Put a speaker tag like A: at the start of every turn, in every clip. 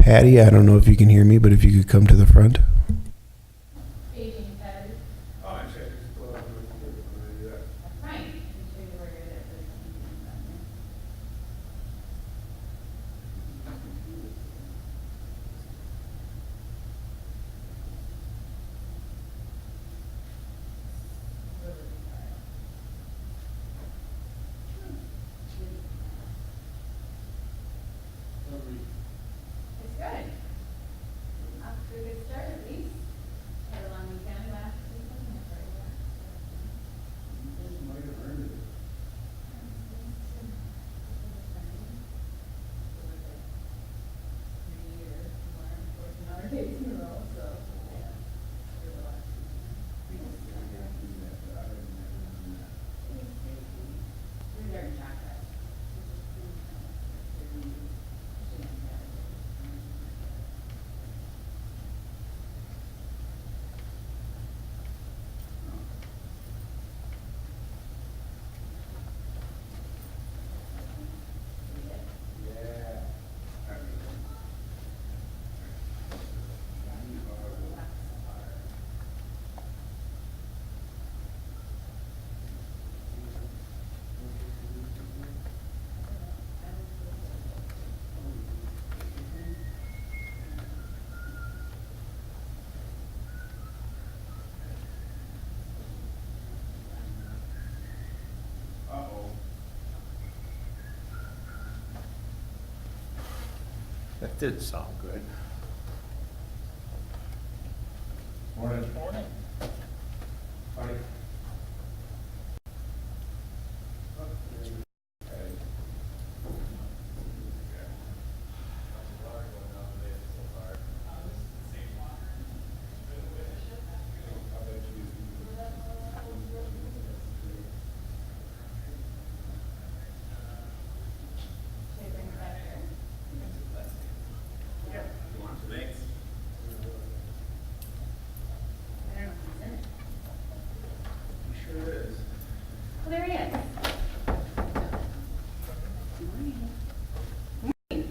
A: Patty, I don't know if you can hear me, but if you could come to the front.
B: It's good. Off to a good start at least. Had a long weekend last weekend. Another days in a row, so. We're there in chocolate.
C: That did sound good.
D: Morning. Morning.
B: Well, there he is. Morning.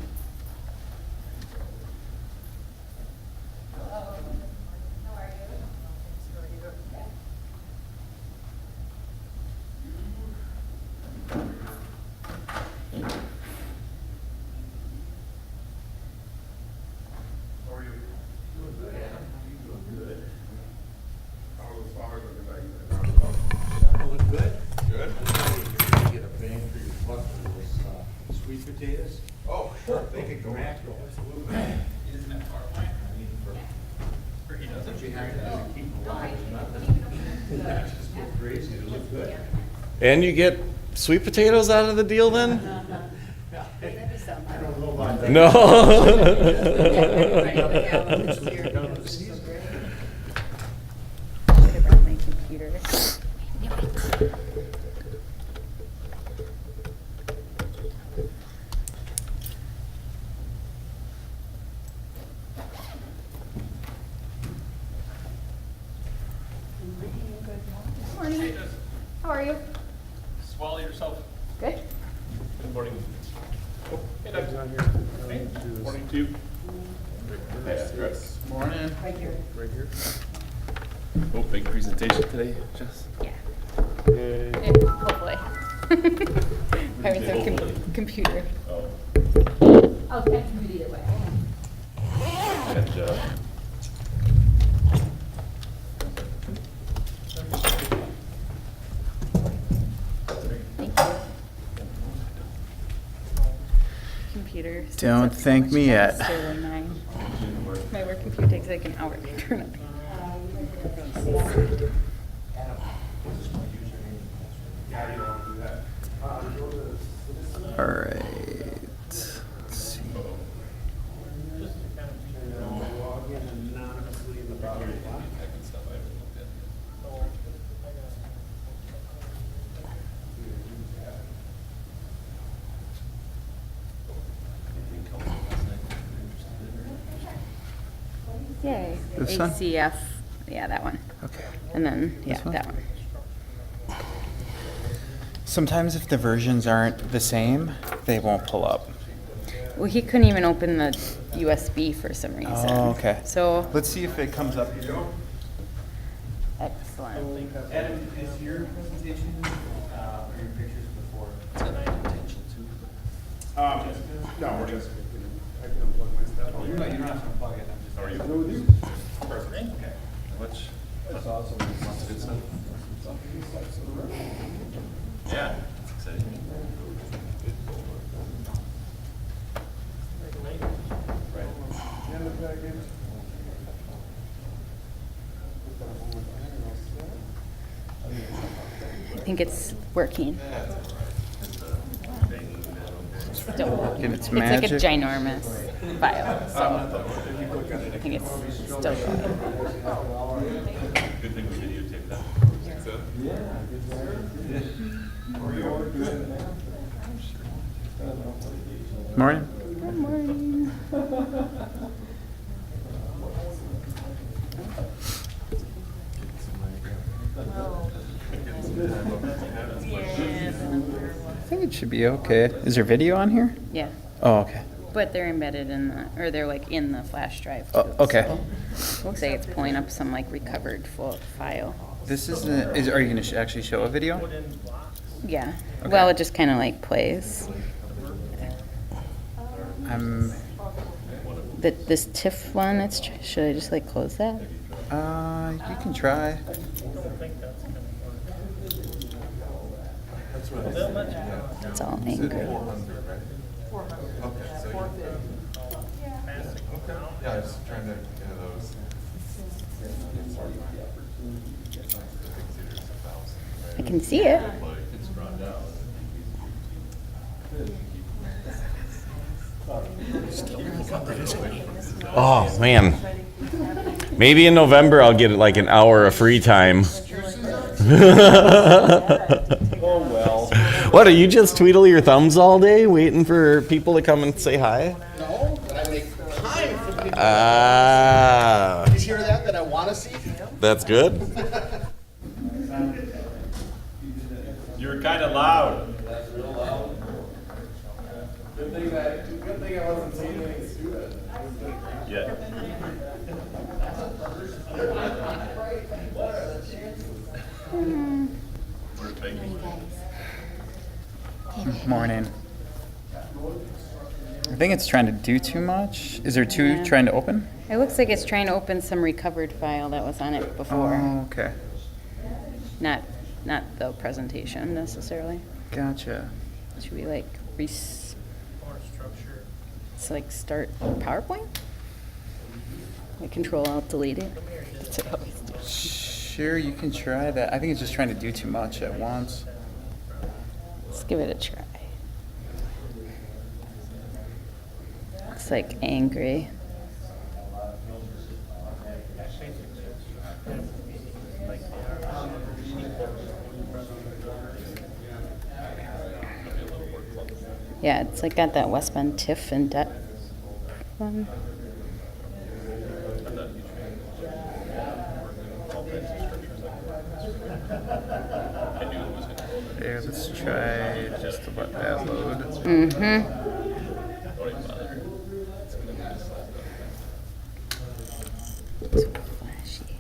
B: Hello. How are you? Okay.
D: How are you? Doing good. Doing good. How are those flowers looking like?
C: Look good?
D: Good.
C: You get a bang for your buck with those sweet potatoes.
D: Oh, sure, they could go.
C: Mackerel.
D: Absolutely.
E: Isn't that far away? Or he doesn't?
C: But you have to keep them alive, nothing. Not just go crazy, they look good.
F: And you get sweet potatoes out of the deal then?
C: I don't know about that.
F: No.
B: My computer. Morning. How are you?
E: Swallow yourself.
B: Good.
E: Good morning. Hey, Doug. Hey, morning to you. Hey, Chris. Morning.
B: Right here.
E: Right here. Oh, big presentation today, Jess.
B: Yeah.
E: Yay.
B: Hopefully. Having some
E: Hopefully.
B: computer.
E: Oh,
B: I'll catch you either way.
E: and,
B: Thank you. Computer. starts
G: Don't
B: up so
G: thank
B: much
G: me yet.
B: faster than mine. My work computer takes like an hour to turn up.
G: All right. Let's see.
B: Yay.
G: This one?
B: ACF. Yeah, that one.
G: Okay.
B: And then, yeah,
G: This one?
B: that one.
G: Sometimes if the versions aren't the same, they won't pull up.
H: Well, he couldn't even open the USB for some reason.
F: Oh, okay.
H: So,
F: Let's see if it comes up.
H: excellent.
C: Adam, is your presentation, or your pictures before?
D: No, we're just, I can unplug my stuff.
C: Oh, you don't have to unplug it, I'm just.
D: Are you?
C: Perfect, okay. Which?
D: That's awesome.
C: Lots of good stuff. Yeah, that's exciting.
H: I think it's working. Still working.
F: It's
H: It's like a
F: magic.
H: ginormous file, so I think it's still going.
C: Good thing we videotaped that.
F: Morning.
H: Good morning.
F: I think it should be okay. Is there video on here?
H: Yeah,
F: Oh, okay.
H: but they're embedded in the, or they're like in the flash drive too.
F: Oh, okay.
H: So looks like it's pulling up some like recovered file.
F: This is, are you going to actually show a video?
H: Yeah,
F: Okay.
H: well, it just kind of like plays.
F: I'm,
H: This TIFF one, should I just like close that?
F: you can try.
H: It's all angry.
I: Yeah, I was trying to get those.
H: I can see it.
J: Oh, man. Maybe in November I'll get like an hour of free time.
F: Oh, well.
J: What, are you just twiddle your thumbs all day waiting for people to come and say hi?
K: No, but I make time for people.
J: Ah,
K: Did you hear that? That I want to see?
J: that's good.
E: You were kind of loud.
D: Good thing I wasn't saying anything stupid.
E: Yeah.
F: Morning. I think it's trying to do too much. Is there two
H: Yeah.
F: trying to open?
H: It looks like it's trying to open some recovered file that was on it before.
F: Oh, okay.
H: Not the presentation necessarily.
F: Gotcha.
H: Should we like it's like start PowerPoint? Like Control Alt Delete it? That's what I always do.
F: Sure, you can try that. I think it's just trying to do too much at once.
H: Let's give it a try. It's like angry. Yeah, it's like got that West Bend TIFF and debt one.
F: Here, let's try just to let that load.
H: Mm-hmm. So flashy.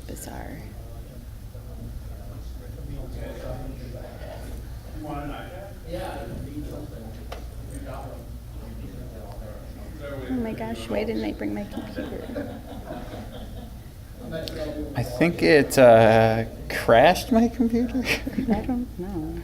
H: Bizarre. Oh my gosh, why didn't I bring my computer?
F: I think it crashed my computer.
H: I don't know.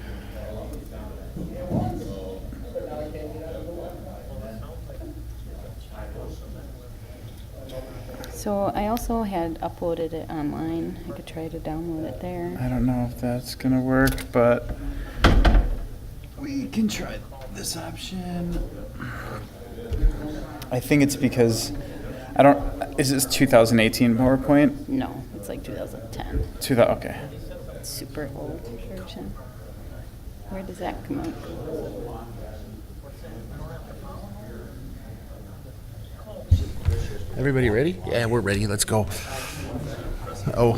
H: So I also had uploaded it online. I could try to download it there.
F: I don't know if that's gonna work, but we can try this option. I think it's because I don't. Is this 2018 PowerPoint?
H: No, it's like 2010.
F: Okay.
H: Super old version. Where does that come up?
G: Everybody ready? Yeah, we're ready. Let's go. Oh,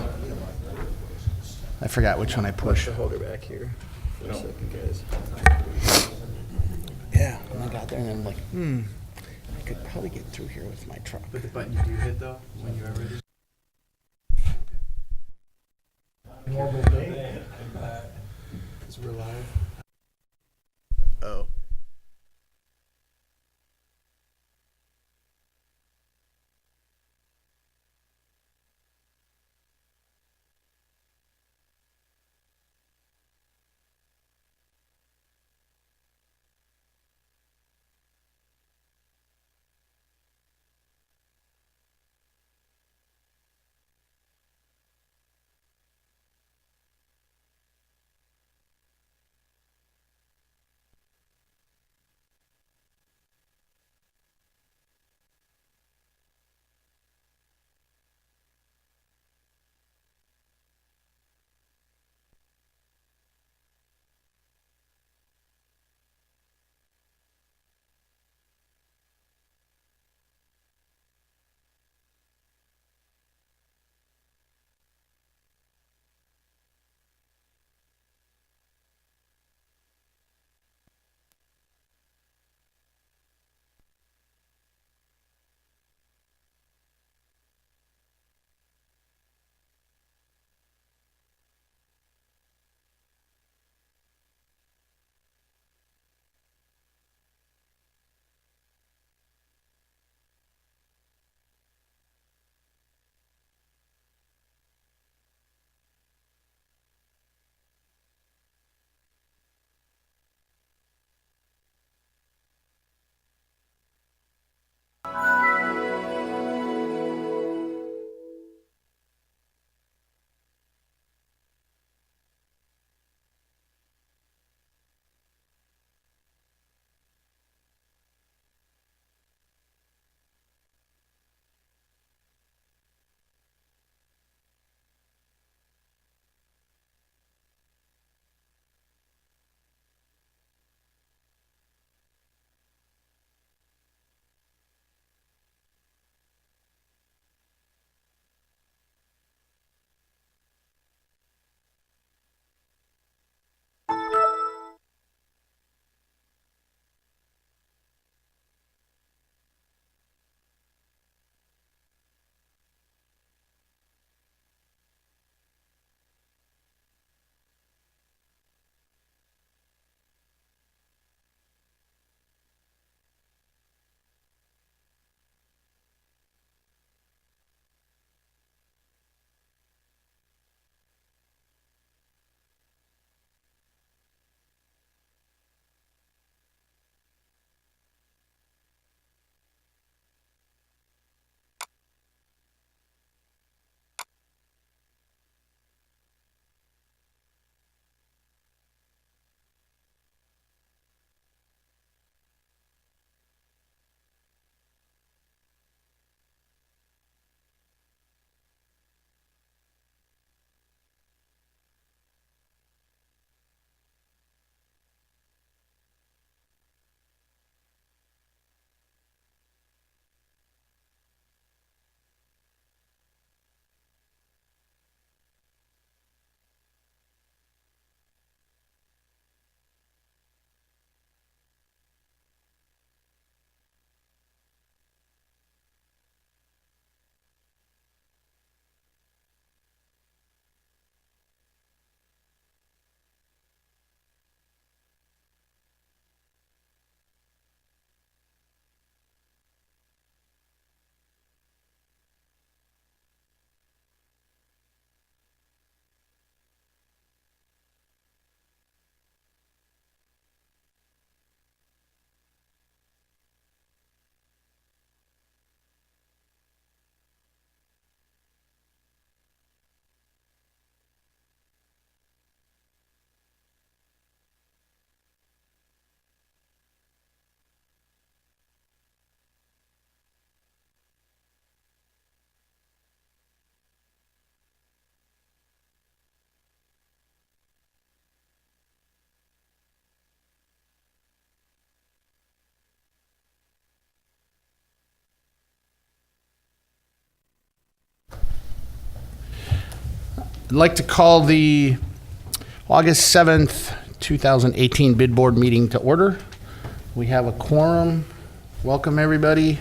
G: I forgot which one I pushed. Hold her back here for a second, guys. Yeah, when I got there, and I'm like, I could probably get through here with my truck.
F: But the button you do hit though, when you are ready.
D: Normal day.
F: Because we're live.
G: Oh. like to call the August 7th, 2018 bid board meeting to order. We have a quorum. Welcome, everybody.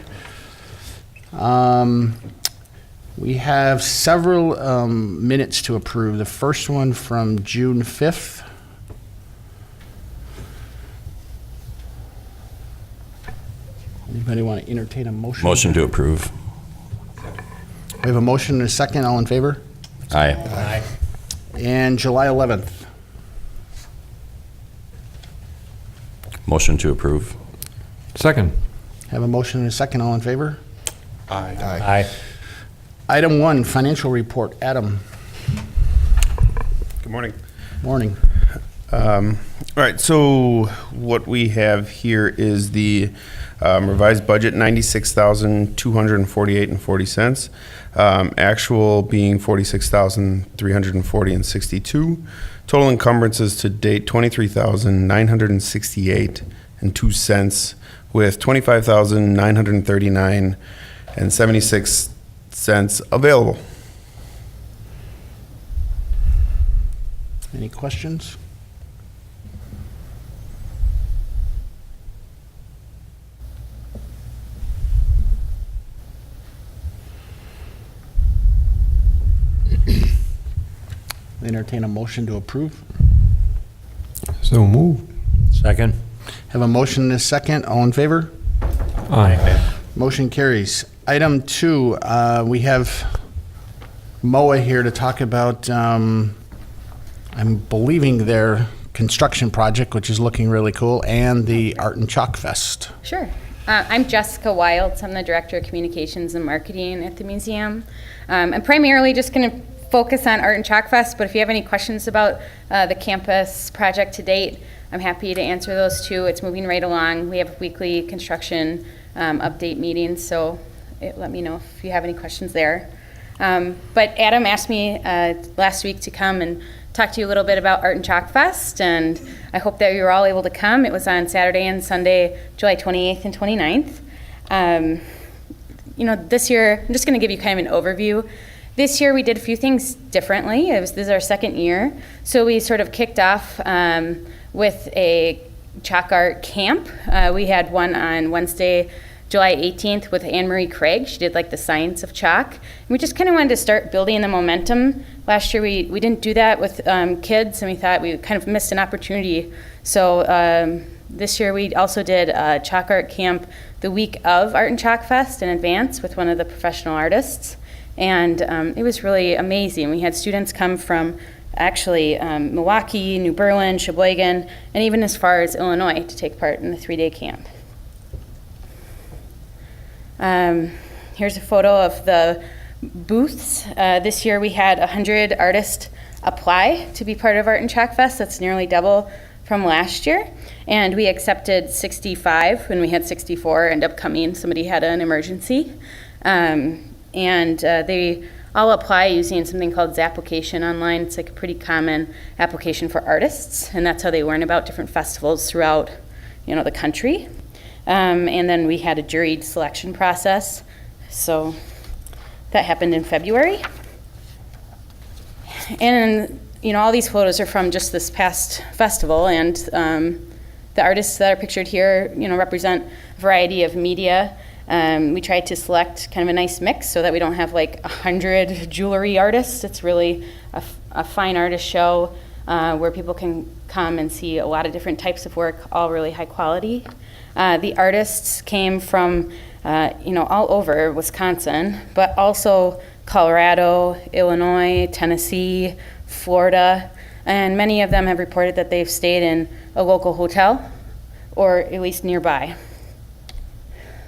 G: We have several minutes to approve. The first one from June 5th. Anybody want to entertain a motion?
L: Motion to approve.
G: We have a motion and a second. All in favor?
L: Aye.
G: And July 11th.
L: Motion to approve.
C: Second.
G: Have a motion and a second. All in favor?
C: Aye.
G: Item 1, financial report. Adam,
A: Good morning.
G: morning.
A: All right, so what we have here is the revised budget, $96,248.40. Actual being $46,340.62. Total encumbrances to date, $23,968.02, with $25,939.76 available.
G: Any questions? Entertain a motion to approve.
C: So moved. Second.
G: Have a motion and a second. All in favor?
C: Aye.
G: Motion carries. Item 2, we have MOA here to talk about, I'm believing their construction project, which is looking really cool, and the Art and Chalk Fest.
B: Sure. I'm Jessica Wilds. I'm the Director of Communications and Marketing at the museum. I'm primarily just going to focus on Art and Chalk Fest, but if you have any questions about the campus project to date, I'm happy to answer those too. It's moving right along. We have weekly construction update meetings, so let me know if you have any questions there. But Adam asked me last week to come and talk to you a little bit about Art and Chalk Fest, and I hope that you were all able to come. It was on Saturday and Sunday, July 28th and 29th. This year, I'm just going to give you kind of an overview. This year we did a few things differently. This is our second year. So we sort of kicked off with a chalk art camp. We had one on Wednesday, July 18th with Anne-Marie Craig. She did like the science of chalk. And we just kind of wanted to start building the momentum. Last year we didn't do that with kids, and we thought we kind of missed an opportunity. So this year we also did a chalk art camp the week of Art and Chalk Fest in advance with one of the professional artists. And it was really amazing. We had students come from actually Milwaukee, New Berlin, Sheboygan, and even as far as Illinois to take part in the 3-day camp. Here's a photo of the booths. This year we had 100 artists apply to be part of Art and Chalk Fest. That's nearly double from last year. And we accepted 65 when we had 64 end up coming. Somebody had an emergency. And they all apply using something called Zapplication online. It's like a pretty common application for artists, and that's how they learn about different festivals throughout, the country. And then we had a juried selection process. So that happened in February. And, all these photos are from just this past festival, and the artists that are pictured here, represent a variety of media. We tried to select kind of a nice mix so that we don't have like 100 jewelry artists. It's really a fine artist show where people can come and see a lot of different types of work, all really high quality. The artists came from, all over Wisconsin, but also Colorado, Illinois, Tennessee, Florida, and many of them have reported that they've stayed in a local hotel or at least nearby.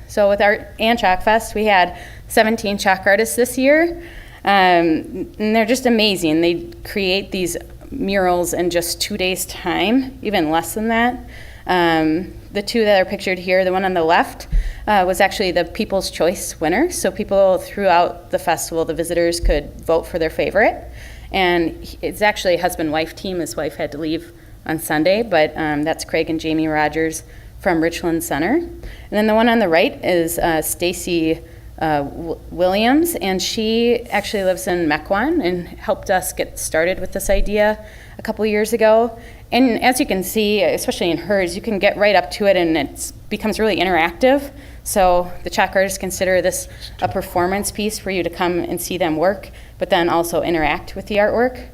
B: So with Art and Chalk Fest, we had 17 chalk artists this year, and they're just amazing. They create these murals in just 2 days' time, even less than that. The two that are pictured here, the one on the left, was actually the People's Choice winner. So people throughout the festival, the visitors could vote for their favorite. And it's actually a husband-wife team. His wife had to leave on Sunday, but that's Craig and Jamie Rogers from Richland Center. And then the one on the right is Stacy Williams, and she actually lives in Mequon and helped us get started with this idea a couple years ago. And as you can see, especially in hers, you can get right up to it and it becomes really interactive. So the chalk artists consider this a performance piece for you to come and see them work, but then also interact with the artwork.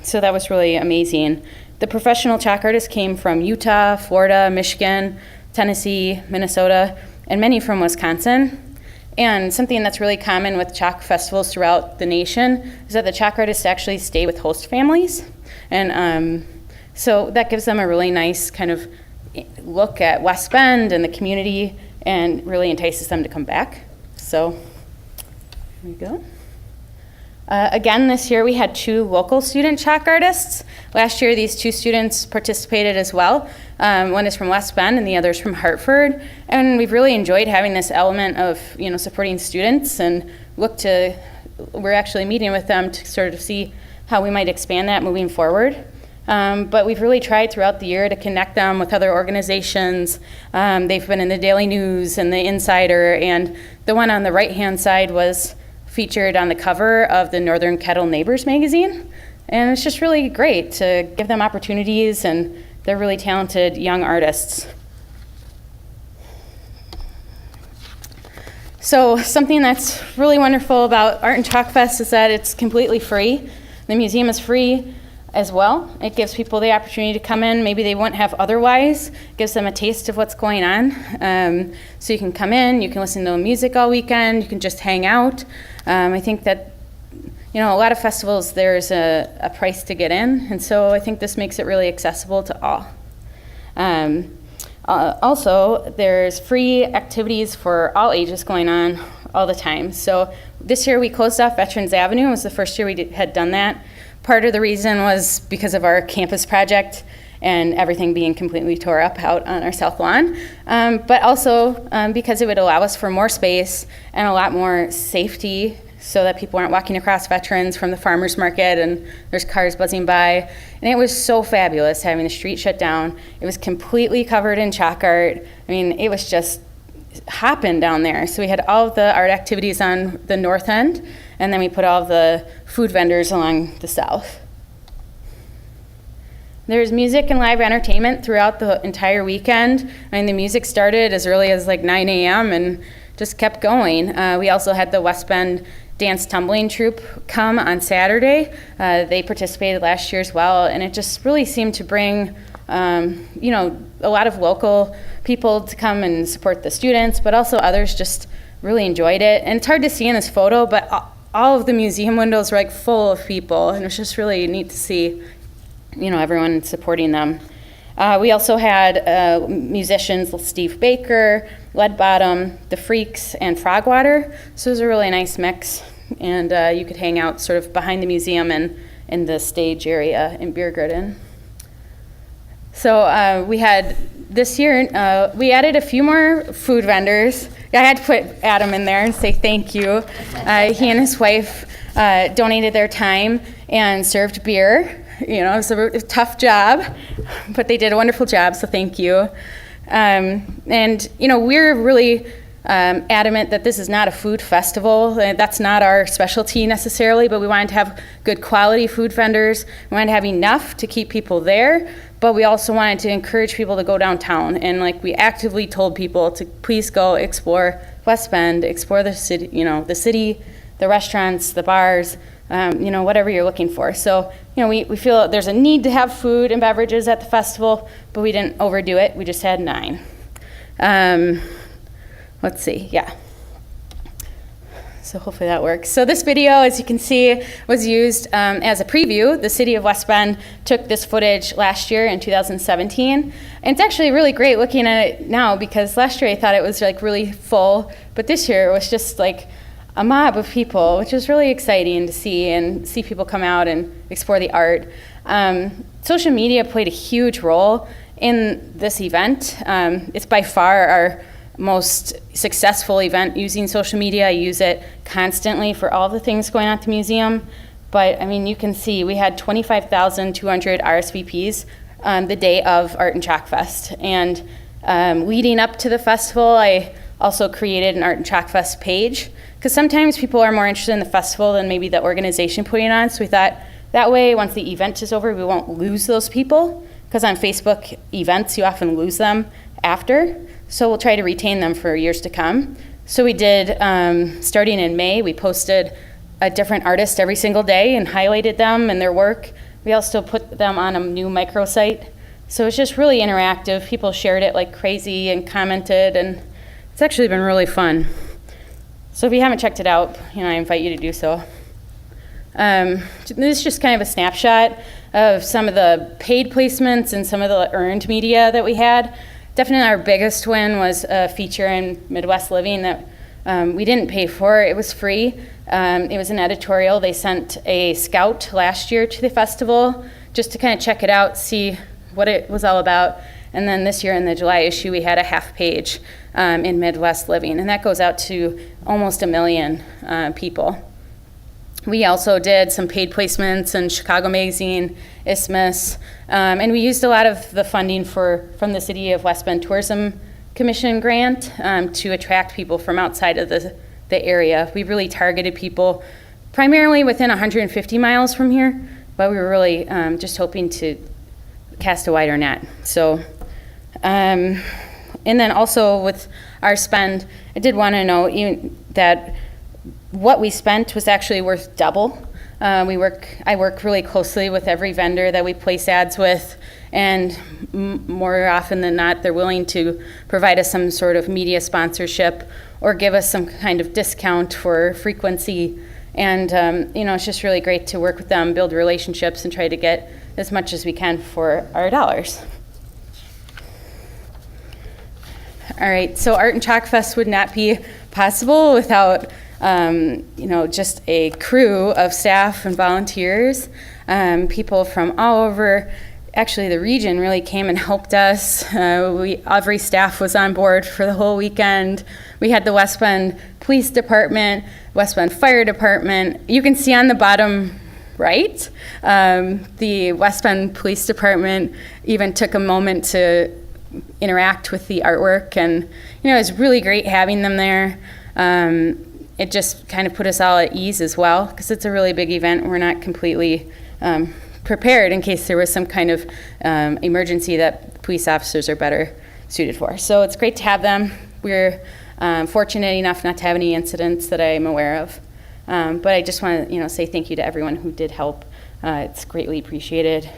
B: So that was really amazing. The professional chalk artists came from Utah, Florida, Michigan, Tennessee, Minnesota, and many from Wisconsin. And something that's really common with chalk festivals throughout the nation is that the chalk artists actually stay with host families. And so that gives them a really nice kind of look at West Bend and the community and really entices them to come back. So here we go. Again, this year we had 2 local student chalk artists. Last year, these 2 students participated as well. One is from West Bend and the other is from Hartford. And we've really enjoyed having this element of, supporting students, and we're actually meeting with them to sort of see how we might expand that moving forward. But we've really tried throughout the year to connect them with other organizations. They've been in the Daily News and the Insider, and the one on the right-hand side was featured on the cover of the Northern Kettle Neighbors magazine. And it's just really great to give them opportunities, and they're really talented young artists. So something that's really wonderful about Art and Chalk Fest is that it's completely free. The museum is free as well. It gives people the opportunity to come in, maybe they wouldn't have otherwise. It gives them a taste of what's going on. So you can come in, you can listen to music all weekend, you can just hang out. I think that, a lot of festivals, there's a price to get in, and so I think this makes it really accessible to all. Also, there's free activities for all ages going on all the time. So this year we closed off Veterans Avenue. It was the first year we had done that. Part of the reason was because of our campus project and everything being completely tore up out on our south lawn, but also because it would allow us for more space and a lot more safety so that people aren't walking across Veterans from the farmer's market and there's cars buzzing by. And it was so fabulous having the street shut down. It was completely covered in chalk art. I mean, it was just hopping down there. So we had all of the art activities on the north end, and then we put all of the food vendors along the south. There's music and live entertainment throughout the entire weekend. I mean, the music started as early as like 9 a.m. and just kept going. We also had the West Bend Dance Tumbling Troupe come on Saturday. They participated last year as well, and it just really seemed to bring a lot of local people to come and support the students, but also others just really enjoyed it. And it's hard to see in this photo, but all of the museum windows were like full of people, and it was just really neat to see, everyone supporting them. We also had musicians, Steve Baker, Lead Bottom, The Freaks, and Frogwater. So it was a really nice mix, and you could hang out sort of behind the museum and in the stage area in Beer Garden. So we had this year, we added a few more food vendors. I had to put Adam in there and say thank you. He and his wife donated their time and served beer. It was a tough job, but they did a wonderful job, so thank you. And we're really adamant that this is not a food festival. That's not our specialty necessarily, but we wanted to have good quality food vendors. We wanted to have enough to keep people there, but we also wanted to encourage people to go downtown. And we actively told people to please go explore West Bend, explore the city, the restaurants, the bars, whatever you're looking for. So, we feel there's a need to have food and beverages at the festival, but we didn't overdo it. We just had 9. Let's see, yeah. So hopefully that works. So this video, as you can see, was used as a preview. The city of West Bend took this footage last year in 2017. And it's actually really great looking at it now, because last year I thought it was really full, but this year it was just a mob of people, which was really exciting to see, and see people come out and explore the art. Social media played a huge role in this event. It's by far our most successful event using social media. I use it constantly for all the things going on at the museum. But you can see we had 25,200 RSVPs the day of Art and Chalk Fest. And leading up to the festival, I also created an Art and Chalk Fest page, because sometimes people are more interested in the festival than maybe the organization putting it on. So we thought that way, once the event is over, we won't lose those people, because on Facebook events, you often lose them after. So we'll try to retain them for years to come. So we did, starting in May, we posted a different artist every single day and highlighted them and their work. We also put them on a new microsite. So it's just really interactive. People shared it like crazy and commented, and it's actually been really fun. So if you haven't checked it out, I invite you to do so. This is just kind of a snapshot of some of the paid placements and some of the earned media that we had. Definitely our biggest win was a feature in Midwest Living that we didn't pay for. It was free. It was an editorial. They sent a scout last year to the festival just to kind of check it out, see what it was all about. And then this year in the July issue, we had a half page in Midwest Living, and that goes out to almost 1 million people. We also did some paid placements in Chicago Magazine, Isthmus, and we used a lot of the funding from the City of West Bend Tourism Commission grant to attract people from outside of the area. We really targeted people primarily within 150 miles from here, but we were really just hoping to cast a wider net. So, and then also with our spend, I did want to note that what we spent was actually worth double. I work really closely with every vendor that we place ads with, and more often than not, they're willing to provide us some sort of media sponsorship or give us some kind of discount for frequency. And it's just really great to work with them, build relationships, and try to get as much as we can for our dollars. All right, so Art and Chalk Fest would not be possible without just a crew of staff and volunteers. People from all over, actually the region really came and helped us. Every staff was on board for the whole weekend. We had the West Bend Police Department, West Bend Fire Department. You can see on the bottom right, the West Bend Police Department even took a moment to interact with the artwork, and it was really great having them there. It just kind of put us all at ease as well, because it's a really big event. We're not completely prepared in case there was some kind of emergency that police officers are better suited for. So it's great to have them. We're fortunate enough not to have any incidents that I'm aware of. But I just want to say thank you to everyone who did help. It's greatly appreciated.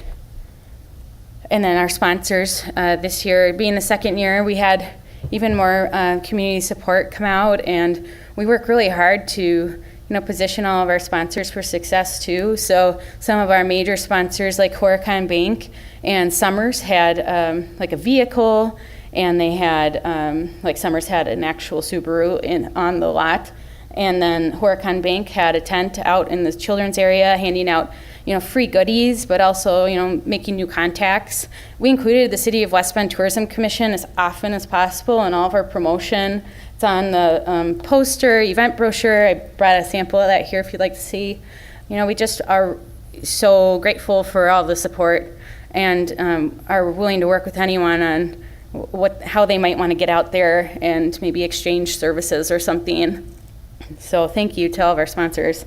B: And then our sponsors, this year being the second year, we had even more community support come out, and we work really hard to position all of our sponsors for success too. So some of our major sponsors like Horicon Bank and Summers had like a vehicle, and they had like Summers had an actual Subaru on the lot, and then Horicon Bank had a tent out in the children's area handing out free goodies, but also making new contacts. We included the City of West Bend Tourism Commission as often as possible in all of our promotion. It's on the poster, event brochure. I brought a sample of that here if you'd like to see. We just are so grateful for all the support, and are willing to work with anyone on how they might want to get out there and maybe exchange services or something. So thank you to all of our sponsors.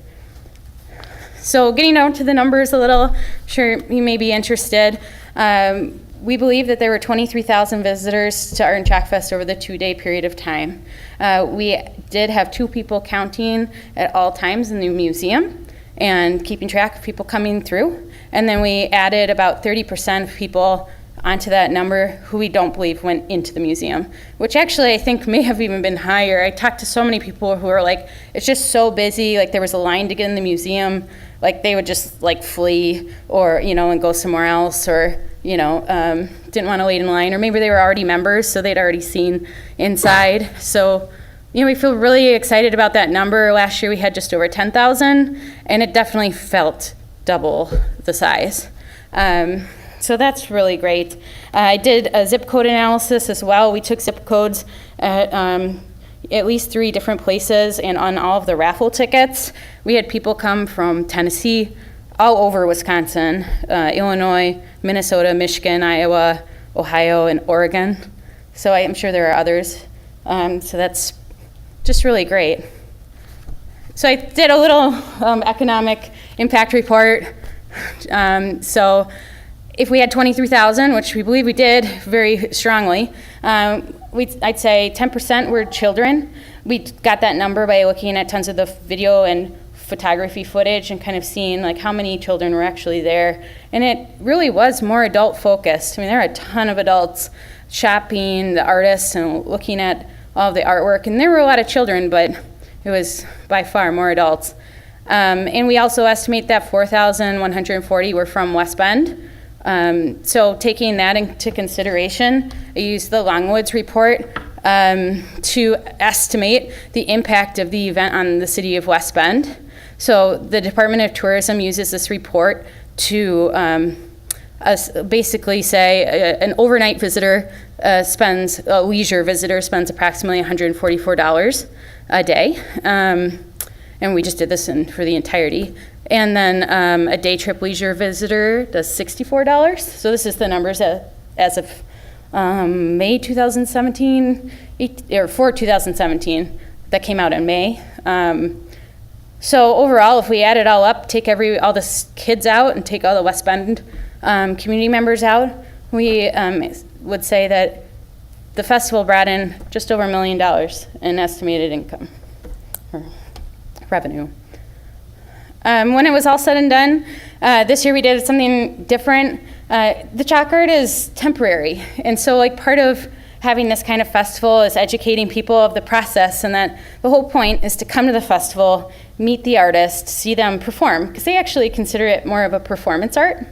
B: So getting down to the numbers a little, I'm sure you may be interested. We believe that there were 23,000 visitors to Art and Chalk Fest over the 2-day period of time. We did have 2 people counting at all times in the museum and keeping track of people coming through. And then we added about 30% of people onto that number who we don't believe went into the museum, which actually I think may have even been higher. I talked to so many people who were like, it's just so busy, like there was a line to get in the museum, like they would just like flee or, and go somewhere else, or, didn't want to wait in line, or maybe they were already members, so they'd already seen inside. So, we feel really excited about that number. Last year we had just over 10,000, and it definitely felt double the size. So that's really great. I did a zip code analysis as well. We took zip codes at least 3 different places, and on all of the raffle tickets, we had people come from Tennessee, all over Wisconsin, Illinois, Minnesota, Michigan, Iowa, Ohio, and Oregon. So I'm sure there are others So that's just really great. So I did a little economic impact report. So if we had 23,000, which we believe we did very strongly, I'd say 10% were children. We got that number by looking at tons of the video and photography footage and kind of seeing like how many children were actually there. And it really was more adult focused. I mean, there are a ton of adults shopping, the artists, and looking at all of the artwork. And there were a lot of children, but it was by far more adults. And we also estimate that 4,140 were from West Bend. So taking that into consideration, I used the Longwoods report to estimate the impact of the event on the city of West Bend. So the Department of Tourism uses this report to basically say an overnight visitor a leisure visitor spends approximately $144 a day. And we just did this for the entirety. And then a day trip leisure visitor does $64. So this is the numbers as of May 2017, or for 2017, that came out in May. So overall, if we add it all up, take all the kids out and take all the West Bend community members out, we would say that the festival brought in just over $1 million in estimated income or revenue. When it was all said and done, this year we did something different. The chalk art is temporary, and so like part of having this kind of festival is educating people of the process, and that the whole point is to come to the festival, meet the artist, see them perform, because they actually consider it more of a performance art.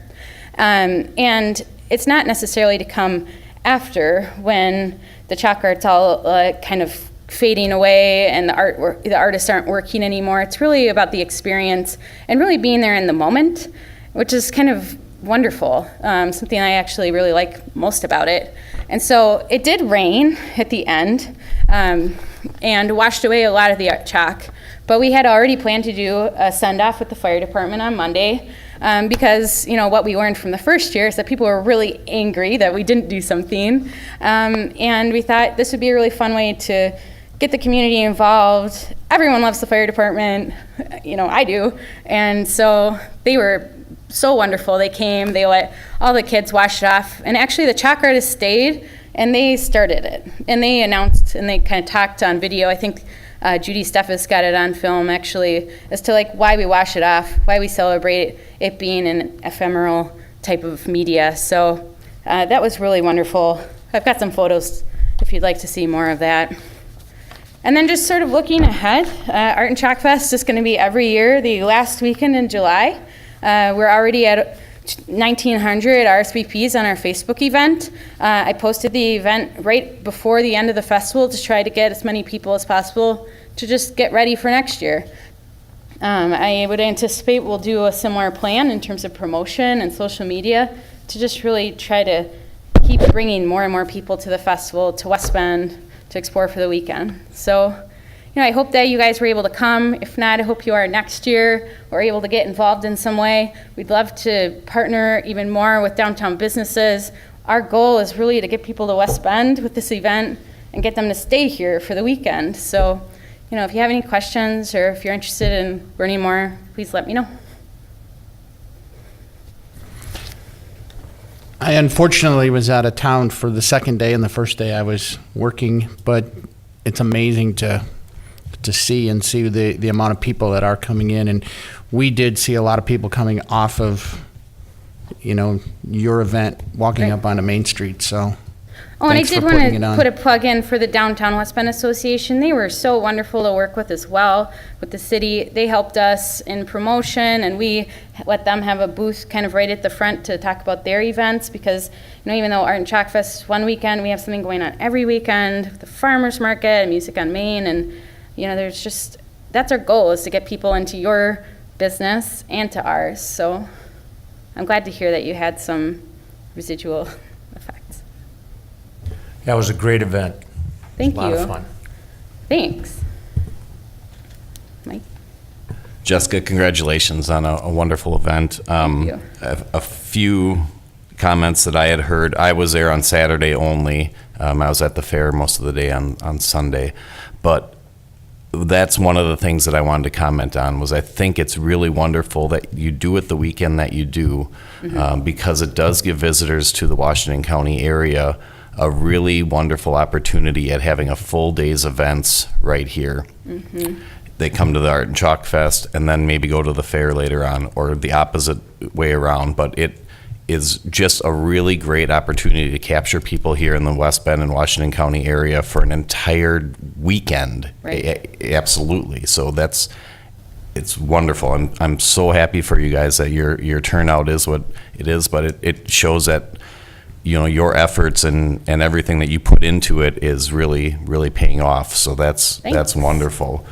B: And it's not necessarily to come after when the chalk art's all kind of fading away and the artists aren't working anymore. It's really about the experience and really being there in the moment, which is kind of wonderful, something I actually really like most about it. And so it did rain at the end and washed away a lot of the chalk, but we had already planned to do a send-off with the fire department on Monday because what we learned from the first year is that people were really angry that we didn't do something, and we thought this would be a really fun way to get the community involved. Everyone loves the fire department, I do, and so they were so wonderful. They came, they let all the kids wash it off, and actually the chalk artists stayed and they started it, and they announced and they kind of talked on video. I think Judy Steffes got it on film actually, as to like why we wash it off, why we celebrate it being an ephemeral type of media. So that was really wonderful. I've got some photos if you'd like to see more of that. And then just sort of looking ahead, Art and Chalk Fest is going to be every year the last weekend in July. We're already at 1,900 RSVPs on our Facebook event. I posted the event right before the end of the festival to try to get as many people as possible to just get ready for next year. I would anticipate we'll do a similar plan in terms of promotion and social media to just really try to keep bringing more and more people to the festival, to West Bend, to explore for the weekend. So, I hope that you guys were able to come. If not, I hope you are next year or able to get involved in some way. We'd love to partner even more with downtown businesses. Our goal is really to get people to West Bend with this event and get them to stay here for the weekend. So, if you have any questions or if you're interested in learning more, please let me know.
G: I unfortunately was out of town for the second day, and the first day I was working, but it's amazing to see the amount of people that are coming in. And we did see a lot of people coming off of, your event, walking up onto Main Street. So
B: Oh, and I
G: thanks
B: did
G: for
B: want
G: putting it
B: to
G: on.
B: put a plug in for the Downtown West Bend Association. They were so wonderful to work with as well, with the city. They helped us in promotion, and we let them have a booth kind of right at the front to talk about their events, because even though Art and Chalk Fest one weekend, we have something going on every weekend, the farmers market and Music on Main, and there's just, that's our goal, is to get people into your business and to ours. So I'm glad to hear that you had some residual effects.
C: That was a great event.
B: Thank
C: A lot
B: you.
C: of fun.
B: Thanks. Mike?
L: Jessica, congratulations on a wonderful event.
B: you.
L: A few comments that I had heard. I was there on Saturday only. I was at the fair most of the day on Sunday. But that's one of the things that I wanted to comment on was I think it's really wonderful that you do it the weekend that you do because it does give visitors to the Washington County area a really wonderful opportunity at having a full day's events right here. They come to the Art and Chalk Fest and then maybe go to the fair later on, or the opposite way around. But it is just a really great opportunity to capture people here in the West Bend and Washington County area for an entire weekend.
B: Right.
L: Absolutely. So it's wonderful. I'm so happy for you guys that your turnout is what it is, but it shows that your efforts and everything that you put into it is really, really paying off. So that's wonderful.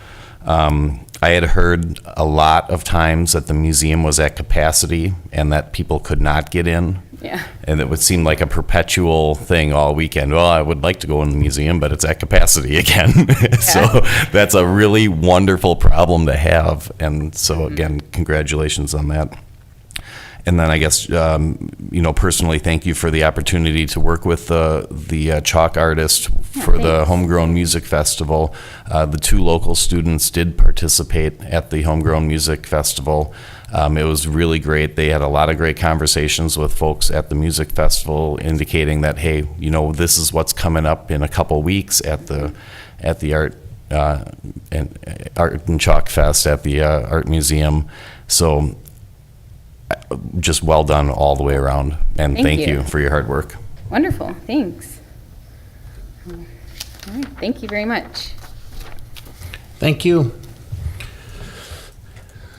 L: I had heard a lot of times that the museum was at capacity and that people could not get in.
B: Yeah.
L: And it would seem like a perpetual thing all weekend. Well, I would like to go in the museum, but it's at capacity again. So that's a really wonderful problem to have. And so again, congratulations on that. And then I guess, personally, thank you for the opportunity to work with the chalk artist for the Homegrown Music Festival. The 2 local students did participate at the Homegrown Music Festival. It was really great. They had a lot of great conversations with folks at the music festival indicating that, hey, this is what's coming up in a couple weeks at the Art and Chalk Fest at the Art Museum. So just well done all the way around, and thank you for your hard work.
B: Wonderful, thanks. All right, thank you very much.
G: Thank you.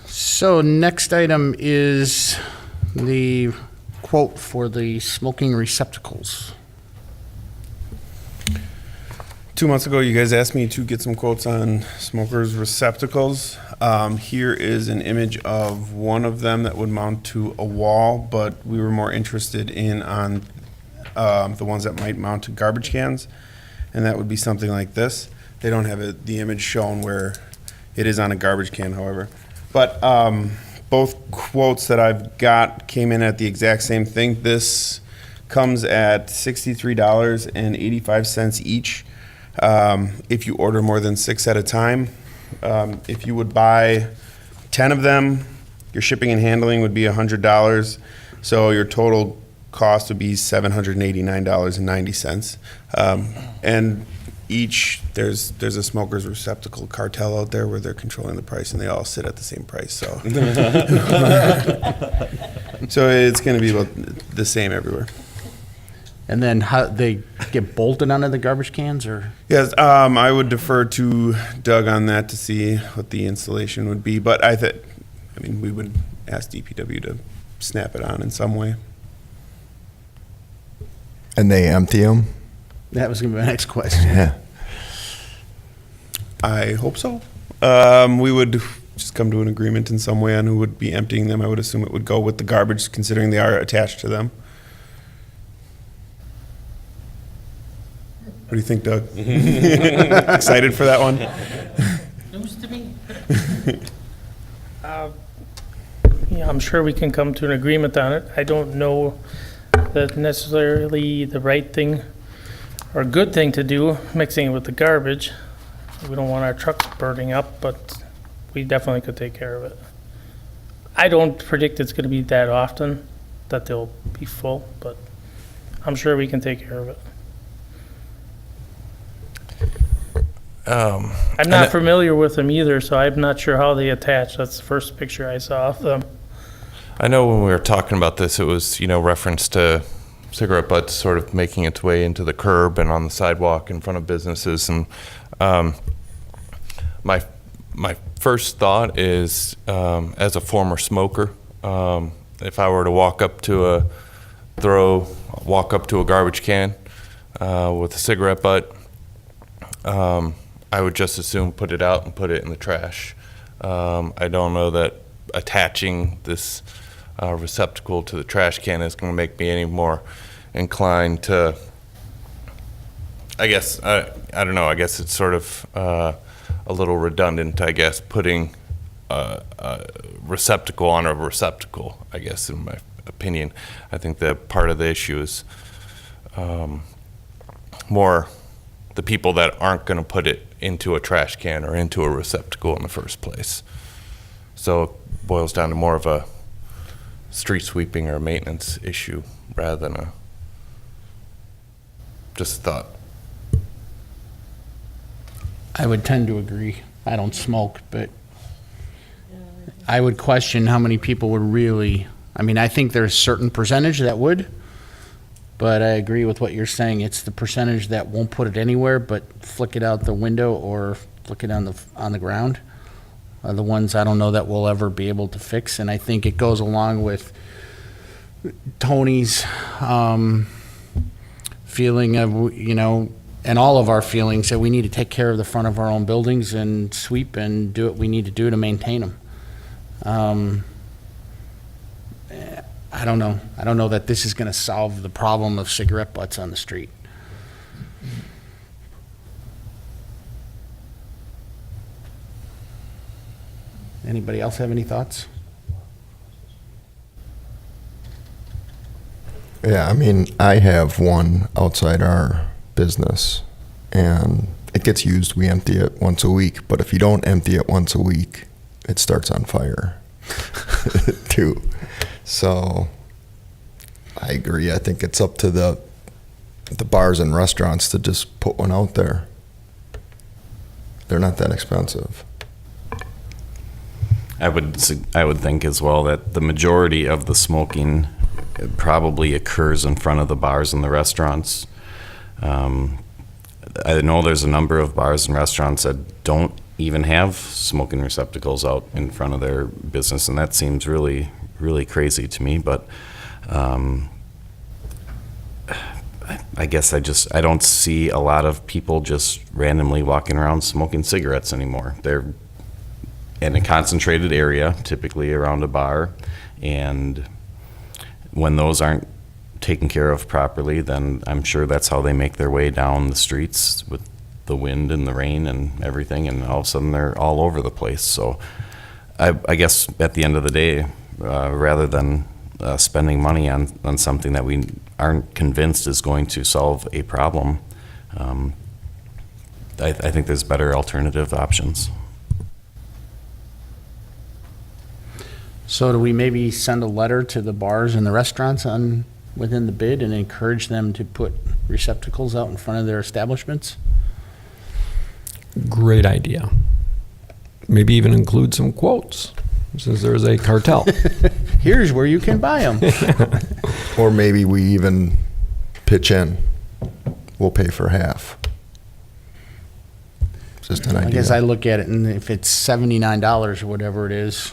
G: So next item is the quote for the smoking receptacles.
A: 2 months ago, you guys asked me to get some quotes on smokers' receptacles. Here is an image of one of them that would mount to a wall, but we were more interested in on the ones that might mount to garbage cans, and that would be something like this. They don't have the image shown where it is on a garbage can, however. But both quotes that I've got came in at the exact same thing. This comes at $63.85 each. If you order more than 6 at a time. If you would buy 10 of them, your shipping and handling would be $100. So your total cost would be $789.90. And there's a smoker's receptacle cartel out there where they're controlling the price and they all sit at the same price. So, so it's going to be about the same everywhere.
G: And then how they get bolted onto the garbage cans, or?
A: Yes, I would defer to Doug on that to see what the installation would be. But we would ask DPW to snap it on in some way.
I: And they empty them?
G: That was going to be my next question.
I: Yeah.
A: I hope so. We would just come to an agreement in some way on who would be emptying them. I would assume it would go with the garbage, considering they are attached to them. What do you think, Doug? Excited for that one?
C: News to me. Yeah, I'm sure we can come to an agreement on it. I don't know that necessarily the right thing or good thing to do, mixing it with the garbage. We don't want our trucks burning up, but we definitely could take care of it. I don't predict it's going to be that often that they'll be full, but I'm sure we can take care of it. I'm not familiar with them either, so I'm not sure how they attach. That's the first picture I saw of them.
I: I know when we were talking about this, it was, reference to cigarette butts sort of making its way into the curb and on the sidewalk in front of businesses. And my first thought is, as a former smoker, if I were to walk up to a garbage can with a cigarette butt, I would just as soon put it out and put it in the trash. I don't know that attaching this receptacle to the trash can is going to make me any more inclined to, I guess, I don't know, I guess it's sort of a little redundant, I guess, putting a receptacle on a receptacle, I guess, opinion. I think that part of the issue is more the people that aren't going to put it into a trash can or into a receptacle in the first place. So it boils down to more of a street sweeping or maintenance issue rather than a just a thought.
G: I would tend to agree. I don't smoke, but I would question how many people would really, I mean, I think there's a certain percentage that would, but I agree with what you're saying. It's the percentage that won't put it anywhere but flick it out the window or flick it on the ground are the ones I don't know that we'll ever be able to fix. And I think it goes along with Tony's feeling of, you know, and all of our feelings that we need to take care of the front of our own buildings and sweep and do what we need to do to maintain them. I don't know. I don't know that this is going to solve the problem of cigarette butts on the street. Anybody else have any thoughts?
M: Yeah, I mean, I have one outside our business, and it gets used. We empty it once a week, but if you don't empty it once a week, it starts on fire too. So I agree. I think it's up to the bars and restaurants to just put one out there. They're not that expensive.
L: I would think as well that the majority of the smoking probably occurs in front of the bars and the restaurants. I know there's a number of bars and restaurants that don't even have smoking receptacles out in front of their business, and that seems really, really crazy to me. But I guess I don't see a lot of people just randomly walking around smoking cigarettes anymore. They're in a concentrated area, typically around a bar, and when those aren't taken care of properly, then I'm sure that's how they make their way down the streets with the wind and the rain and everything, and all of a sudden they're all over the place. So I guess at the end of the day, rather than spending money on something that we aren't convinced is going to solve a problem, I think there's better alternative options.
G: So do we maybe send a letter to the bars and the restaurants within the bid and encourage them to put receptacles out in front of their establishments?
N: Great idea. Maybe even include some quotes, since there's a cartel.
G: Here's where you can buy them.
M: Or maybe we even pitch in. We'll pay for half. Just an idea.
G: I guess I look at it, and if it's $79 or whatever it is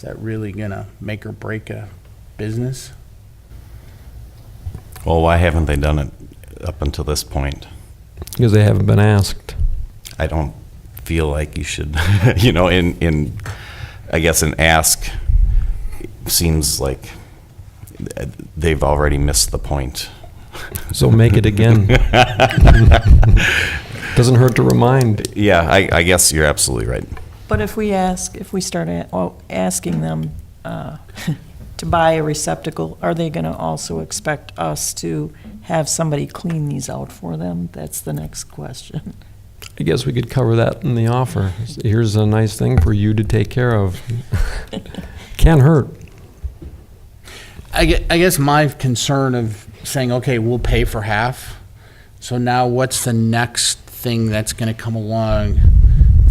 G: that really gonna make or break a business?
L: Well, why haven't they done it up until this point?
N: Because they haven't been asked.
L: I don't feel like you should, you know, I guess an ask seems like they've already missed the point.
N: So make it again. Doesn't hurt to remind.
L: Yeah, I guess you're absolutely right.
H: But if we start asking them to buy a receptacle, are they going to also expect us to have somebody clean these out for them? That's the next question.
N: I guess we could cover that in the offer. Here's a nice thing for you to take care of. Can't hurt.
G: I guess my concern of saying, okay, we'll pay for half. So now what's the next thing that's going to come along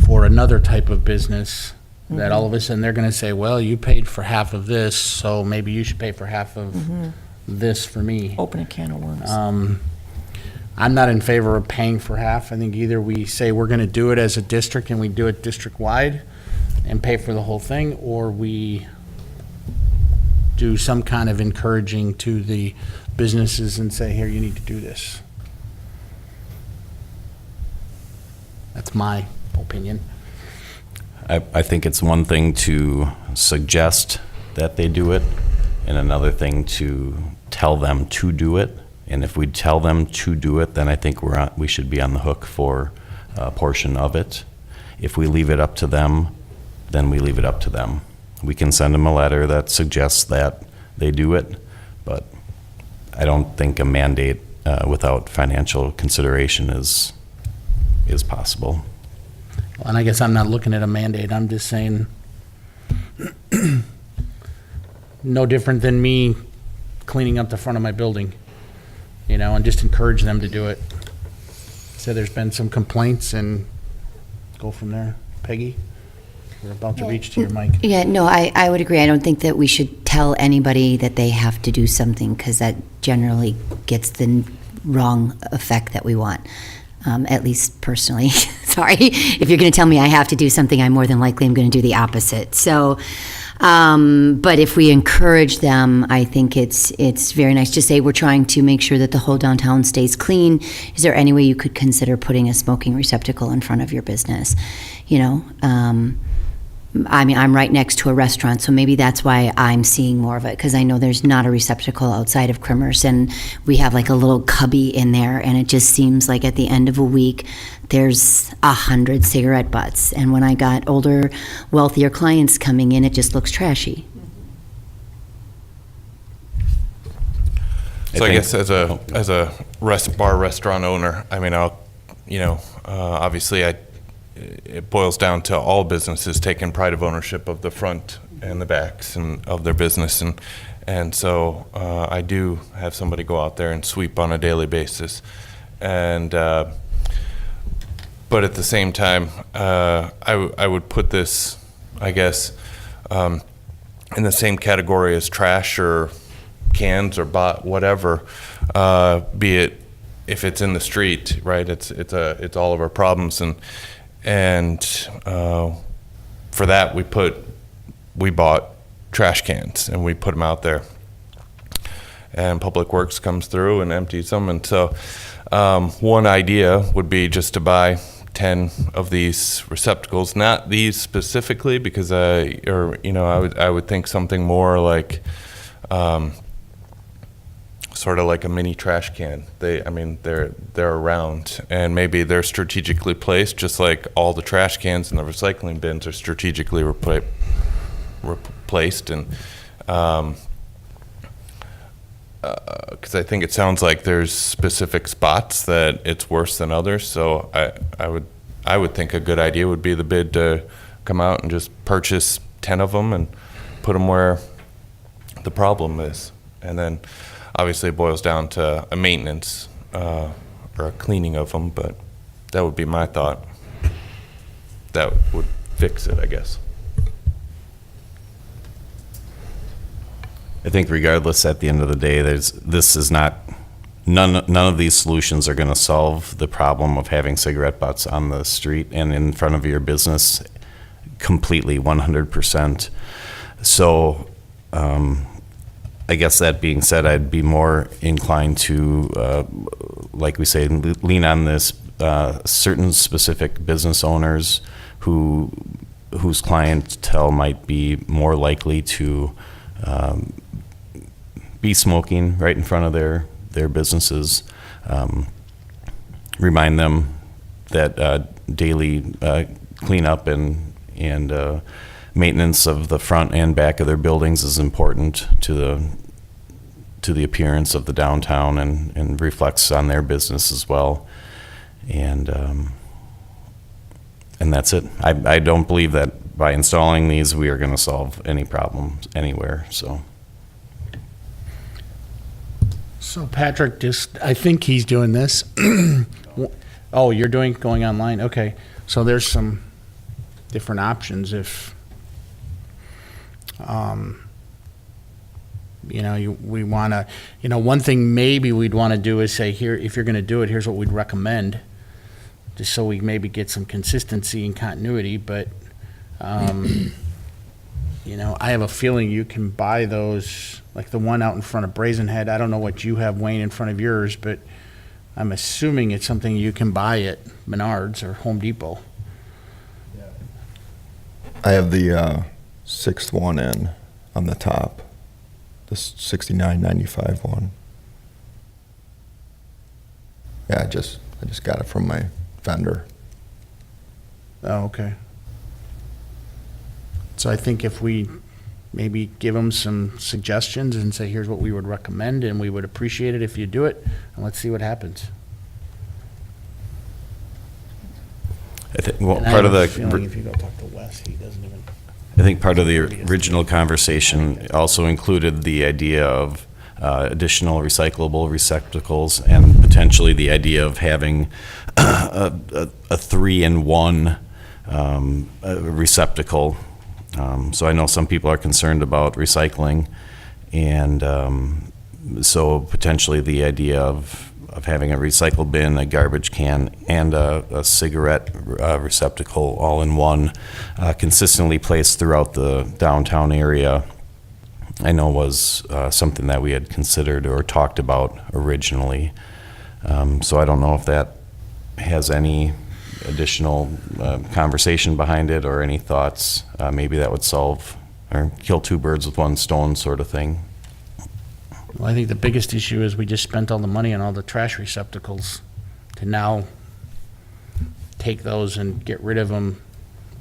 G: for another type of business that all of a sudden they're going to say, well, you paid for half of this, so maybe you should pay for half of this for me.
H: Open a can of worms.
G: I'm not in favor of paying for half. I think either we say we're going to do it as a district and we do it district-wide and pay for the whole thing, or we do some kind of encouraging to the businesses and say, here, you need to do this. That's my opinion.
L: I think it's one thing to suggest that they do it, and another thing to tell them to do it. And if we tell them to do it, then I think we should be on the hook for a portion of it. If we leave it up to them, then we leave it up to them. We can send them a letter that suggests that they do it. But I don't think a mandate without financial consideration is possible.
G: And I guess I'm not looking at a mandate, I'm just saying, no different than me cleaning up the front of my building, and just encourage them to do it. So there's been some complaints and go from there. Peggy, we're about to reach to your mic.
O: Yeah, no, I would agree. I don't think that we should tell anybody that they have to do something, because that generally gets the wrong effect that we want. At least personally. Sorry. If you're going to tell me I have to do something, I more than likely am going to do the opposite. So, but if we encourage them, I think it's very nice to say we're trying to make sure that the whole downtown stays clean. Is there any way you could consider putting a smoking receptacle in front of your business? I mean, I'm right next to a restaurant, so maybe that's why I'm seeing more of it, because I know there's not a receptacle outside of Crimmers, and we have like a little cubby in there, and it just seems like at the end of a week, there's 100 cigarette butts. And when I got older, wealthier clients coming in, it just looks trashy.
I: So I guess as a restaurant owner, I mean, obviously it boils down to all businesses taking pride of ownership of the front and the backs and of their business, and so I do have somebody go out there and sweep on a daily basis, and but at the same time, I would put this, I guess, in the same category as trash or cans or whatever, be it if it's in the street, right? It's all of our problems, and for that we bought trash cans and we put them out there, and Public Works comes through and empties them. And so one idea would be just to buy 10 of these receptacles, not these specifically, because I would think something more like sort of like a mini trash can. They're around, and maybe they're strategically placed, just like all the trash cans in the recycling bins are strategically replaced. And because I think it sounds like there's specific spots that it's worse than others. So I would think a good idea would be the bid to come out and just purchase 10 of them and put them where the problem is, and then obviously it boils down to a maintenance or a cleaning of them, but that would be my thought. That would fix it, I guess.
L: I think regardless, at the end of the day, none of these solutions are going to solve the problem of having cigarette butts on the street and in front of your business completely, 100%. So I guess that being said, I'd be more inclined to, like we say, lean on this certain specific business owners whose clientele might be more likely to be smoking right in front of their businesses. Remind them that daily cleanup and maintenance of the front and back of their buildings is important to the appearance of the downtown, and reflects on their business as well. And that's it. I don't believe that by installing these we are going to solve any problems anywhere.
G: So Patrick, I think he's doing this. Oh, you're going online? Okay. So there's some different options if, we want to, one thing maybe we'd want to do is say, here, if you're going to do it, here's what we'd recommend, just so we maybe get some consistency and continuity. But, I have a feeling you can buy those, like the one out in front of Brazen Head. I don't know what you have, Wayne, in front of yours, but I'm assuming it's something you can buy at Menards or Home Depot.
M: I have the sixth one in on the top, the 69.95 one. Yeah, I just got it from my vendor.
G: Oh, okay. So I think if we maybe give them some suggestions and say, here's what we would recommend, and we would appreciate it if you do it, and let's see what happens.
L: I think, well,
G: And I
L: part
G: have
L: of
G: a
L: the.
G: feeling if you go talk to Wes, he doesn't even.
L: I think part of the original conversation also included the idea of additional recyclable receptacles and potentially the idea of having a 3-in-1 receptacle. So I know some people are concerned about recycling, and so potentially the idea of having a recycle bin, a garbage can, and a cigarette receptacle all in one, consistently placed throughout the downtown area, I know was something that we had considered or talked about originally. So I don't know if that has any additional conversation behind it or any thoughts. Maybe that would solve or kill two birds with one stone sort of thing.
G: Well, I think the biggest issue is we just spent all the money on all the trash receptacles to now take those and get rid of them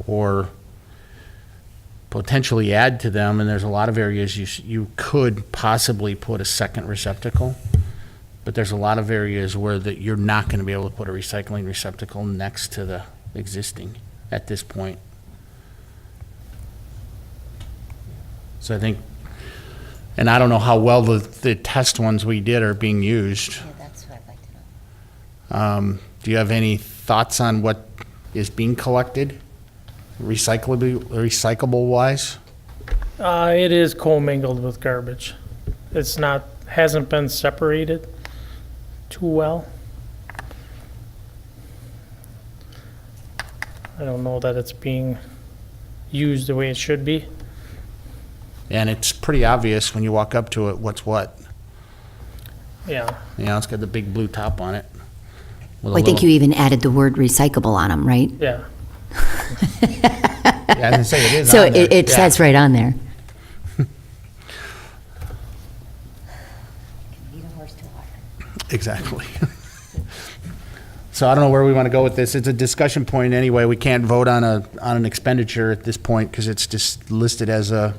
G: or potentially add to them. And there's a lot of areas you could possibly put a second receptacle, but there's a lot of areas where you're not going to be able to put a recycling receptacle next to the existing at this point. So I think, and I don't know how well the test ones we did are being used.
O: Yeah, that's what I'd like to know.
G: Do you have any thoughts on what is being collected, recyclable wise?
C: It is commingled with garbage. It's not, hasn't been separated too well. I don't know that it's being used the way it should be.
G: And it's pretty obvious when you walk up to it what's what.
C: Yeah.
G: You know, it's got the big blue top on it.
O: Well, I think you even added the word recyclable on them, right?
C: Yeah.
G: Yeah, I didn't say it is
O: So
G: on there.
O: it
G: Yeah.
O: says right on there.
G: Exactly. So I don't know where we want to go with this. It's a discussion point anyway. We can't vote on an expenditure at this point because it's just listed as a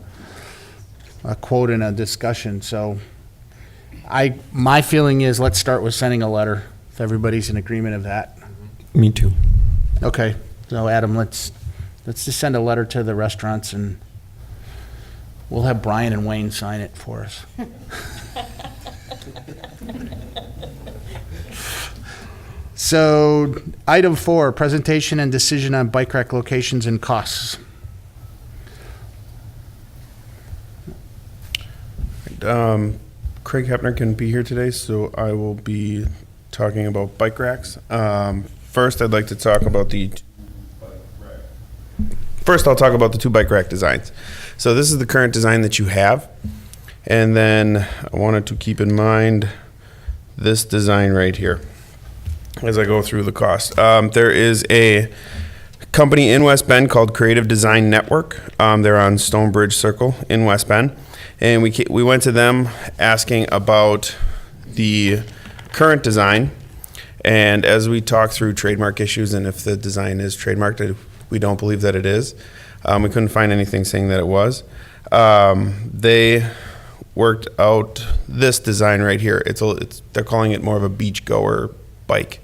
G: quote in a discussion. So my feeling is let's start with sending a letter if everybody's in agreement of that.
N: Me too.
G: Okay. So Adam, let's just send a letter to the restaurants and we'll have Brian and Wayne sign it for us. So, item 4, presentation and decision on bike rack locations and costs.
A: Craig Hepner can be here today, so I will be talking about bike racks. First, I'd like to talk about I'll talk about the 2 bike rack designs. So this is the current design that you have. And then I wanted to keep in mind this design right here as I go through the cost. There is a company in West Bend called Creative Design Network. They're on Stonebridge Circle in West Bend. And we went to them asking about the current design. And as we talked through trademark issues and if the design is trademarked, we don't believe that it is. We couldn't find anything saying that it was. They worked out this design right here. They're calling it more of a beach goer bike.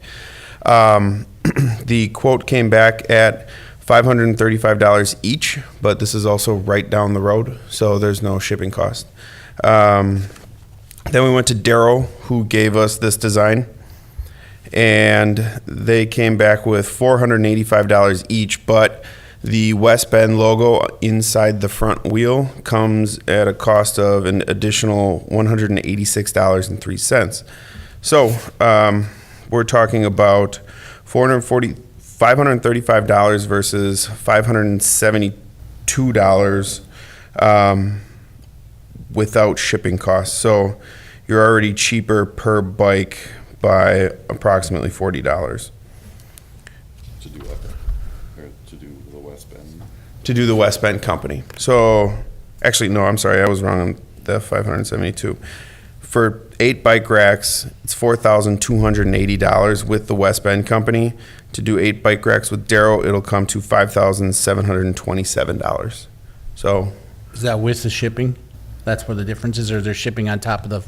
A: The quote came back at $535 each, but this is also right down the road, so there's no shipping cost. Then we went to Darrow, who gave us this design, and they came back with $485 each, but the West Bend logo inside the front wheel comes at a cost of an additional $186.03. So we're talking about $535 versus $572 without shipping costs. So you're already cheaper per bike by approximately $40.
L: To do the West Bend.
A: To do the West Bend company. So, actually, no, I'm sorry, I was wrong on the 572. For 8 bike racks, it's $4,280 with the West Bend company. To do 8 bike racks with Darrow, it'll come to $5,727. So,
G: Is that with the shipping? That's where the difference is, or is there shipping on top of the?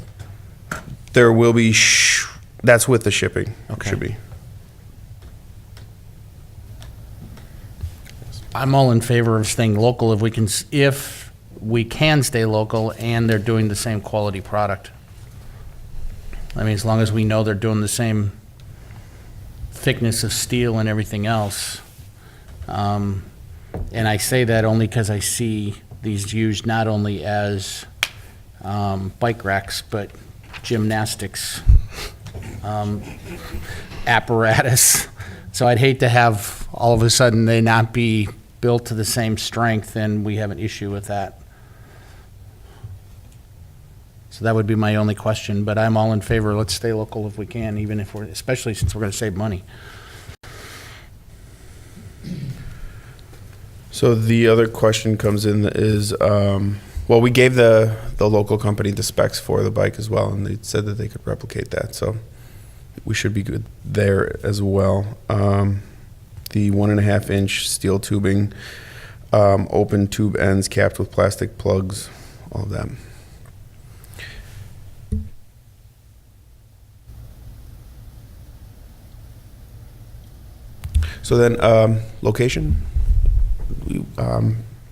A: There will be, that's with the shipping.
G: Okay.
A: Should be.
G: I'm all in favor of staying local if we can stay local and they're doing the same quality product. I mean, as long as we know they're doing the same thickness of steel and everything else. And I say that only because I see these used not only as bike racks, but gymnastics apparatus. So I'd hate to have all of a sudden they not be built to the same strength, and we have an issue with that. So that would be my only question, but I'm all in favor, let's stay local if we can, even if we're, especially since we're gonna save money.
A: So the other question comes in is, well, we gave the local company the specs for the bike as well, and they said that they could replicate that, so we should be good there as well. The 1.5 inch steel tubing, open tube ends capped with plastic plugs, all of that. So then, location.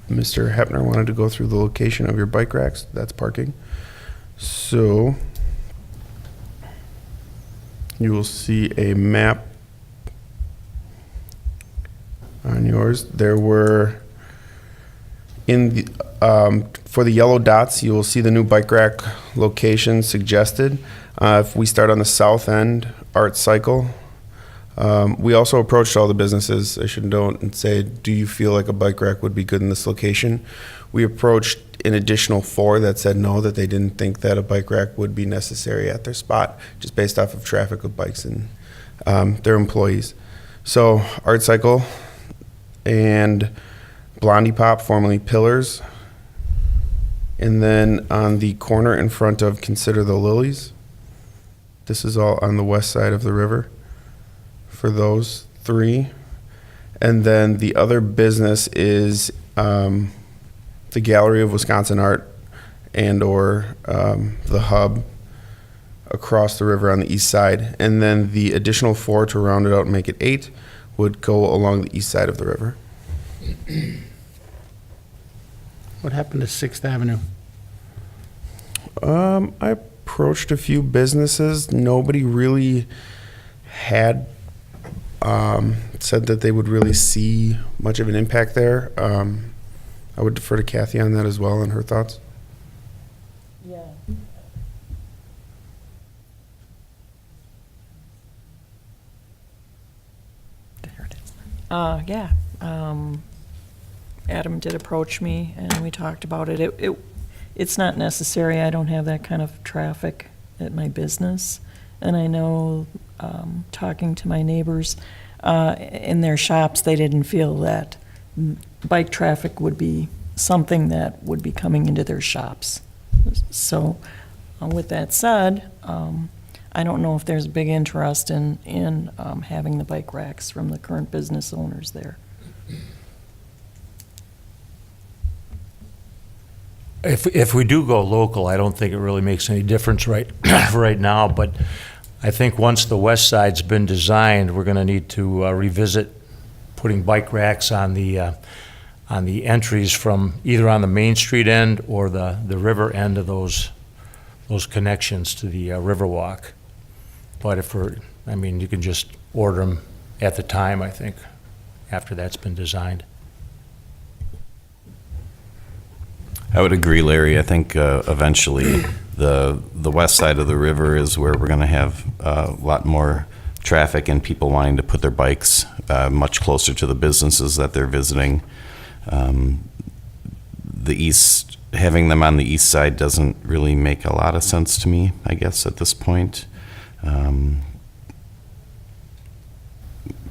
A: Mr. Hepner wanted to go through the location of your bike racks. That's parking. So you will see a map on yours. There were in the for the yellow dots, you will see the new bike rack location suggested. If we start on the south end, Art Cycle. We also approached all the businesses, I should note, and say, do you feel like a bike rack would be good in this location? We approached an additional 4 that said no, that they didn't think that a bike rack would be necessary at their spot, just based off of traffic of bikes and their employees. So Art Cycle and Blondie Pop, formerly Pillars. And then on the corner in front of Consider the Lilies. This is all on the west side of the river. For those 3. And then the other business is the Gallery of Wisconsin Art and or the Hub across the river on the east side. And then the additional 4 to round it out and make it 8 would go along the east side of the river.
G: What happened to 6th Avenue?
A: I approached a few businesses. Nobody really had said that they would really see much of an impact there. I would defer to Kathy on that as well and her thoughts.
H: Yeah. There it is. Yeah. Adam did approach me and we talked about it. It's not necessary. I don't have that kind of traffic at my business. And I know, talking to my neighbors in their shops, they didn't feel that bike traffic would be something that would be coming into their shops. So with that said, I don't know if there's a big interest in having the bike racks from the current business owners there.
P: If we do go local, I don't think it really makes any difference right now, but I think once the west side's been designed, we're gonna need to revisit putting bike racks on the entries from either on the Main Street end or the river end of those connections to the Riverwalk. But you can just order them at the time, I think, after that's been designed.
L: I would agree, Larry. I think eventually the west side of the river is where we're going to have a lot more traffic and people wanting to put their bikes much closer to the businesses that they're visiting. The east, having them on the east side doesn't really make a lot of sense to me, I guess, at this point.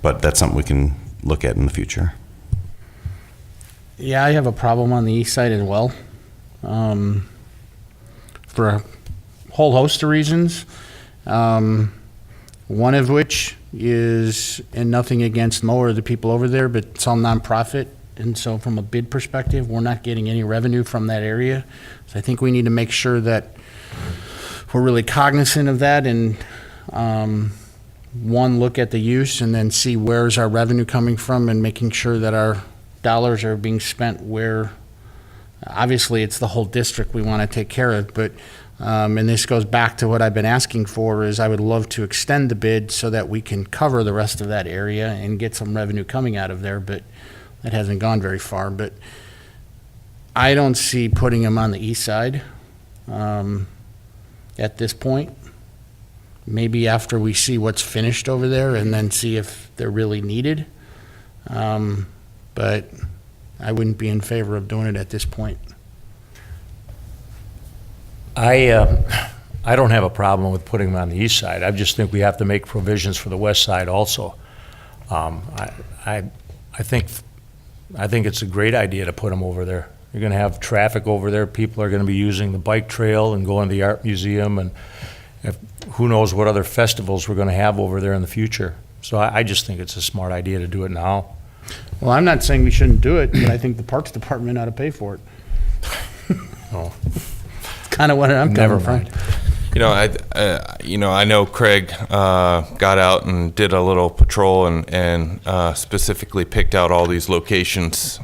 L: But that's something we can look at in the future.
G: Yeah, I have a problem on the east side as well. For a whole host of reasons. One of which is, and nothing against Mo or the people over there, but it's all nonprofit, And so from a bid perspective, we're not getting any revenue from that area. So I think we need to make sure that we're really cognizant of that and, one, look at the use and then see where's our revenue coming from and making sure that our dollars are being spent where, obviously, it's the whole district we want to take care of, but, and this goes back to what I've been asking for, is I would love to extend the bid so that we can cover the rest of that area and get some revenue coming out of there, but that hasn't gone very far. But I don't see putting them on the east side at this point. Maybe after we see what's finished over there and then see if they're really needed. But I wouldn't be in favor of doing it at this point.
P: I don't have a problem with putting them on the east side. I just think we have to make provisions for the west side also. I think it's a great idea to put them over there. You're going to have traffic over there. People are going to be using the bike trail and going to the art museum, and who knows what other festivals we're going to have over there in the future. So I just think it's a smart idea to do it now.
G: Well, I'm not saying we shouldn't do it, but I think the Parks Department ought to pay for it.
P: Oh.
G: It's kind of what I'm
P: Never
G: coming from.
I: You know, I know Craig got out and did a little patrol and specifically picked out all these locations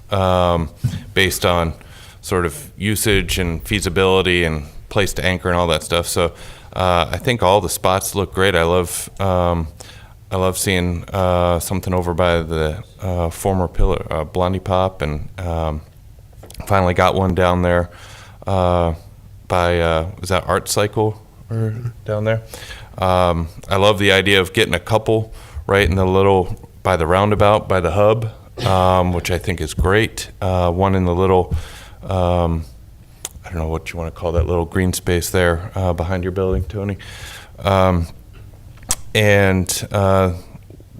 I: based on sort of usage and feasibility and place to anchor and all that stuff. So I think all the spots look great. I love seeing something over by the former pillar, Blondie Pop, and finally got one down there by was that Art Cycle or down there? I love the idea of getting a couple right in the little by the roundabout by the hub, which I think is great. One in the little I don't know what you want to call that little green space there behind your building, Tony.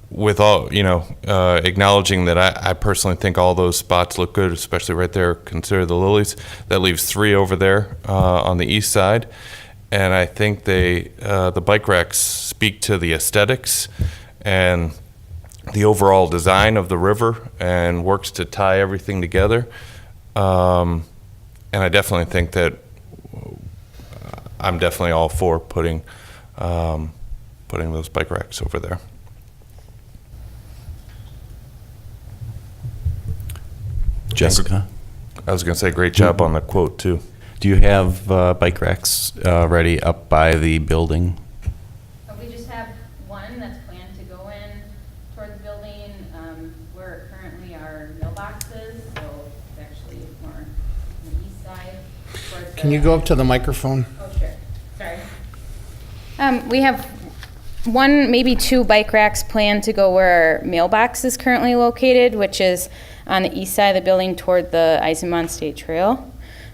I: With all, acknowledging that I personally think all those spots look good, especially right there, consider the lilies. That leaves 3 over there on the east side. And I think the bike racks speak to the aesthetics and the overall design of the river and works to tie everything together. And I definitely think that I'm definitely all for putting those bike racks over there.
L: Jessica?
I: I was going to say great job on the quote, too.
L: Do you have bike racks ready up by the building?
B: We just have one that's planned to go in toward the building where currently our mailboxes, so it's actually more on the east side.
G: Can you go up to the microphone?
B: Oh, sure. Sorry. We have one, maybe 2 bike racks planned to go where our mailbox is currently located, which is on the east side of the building toward the Eisenbahn State Trail.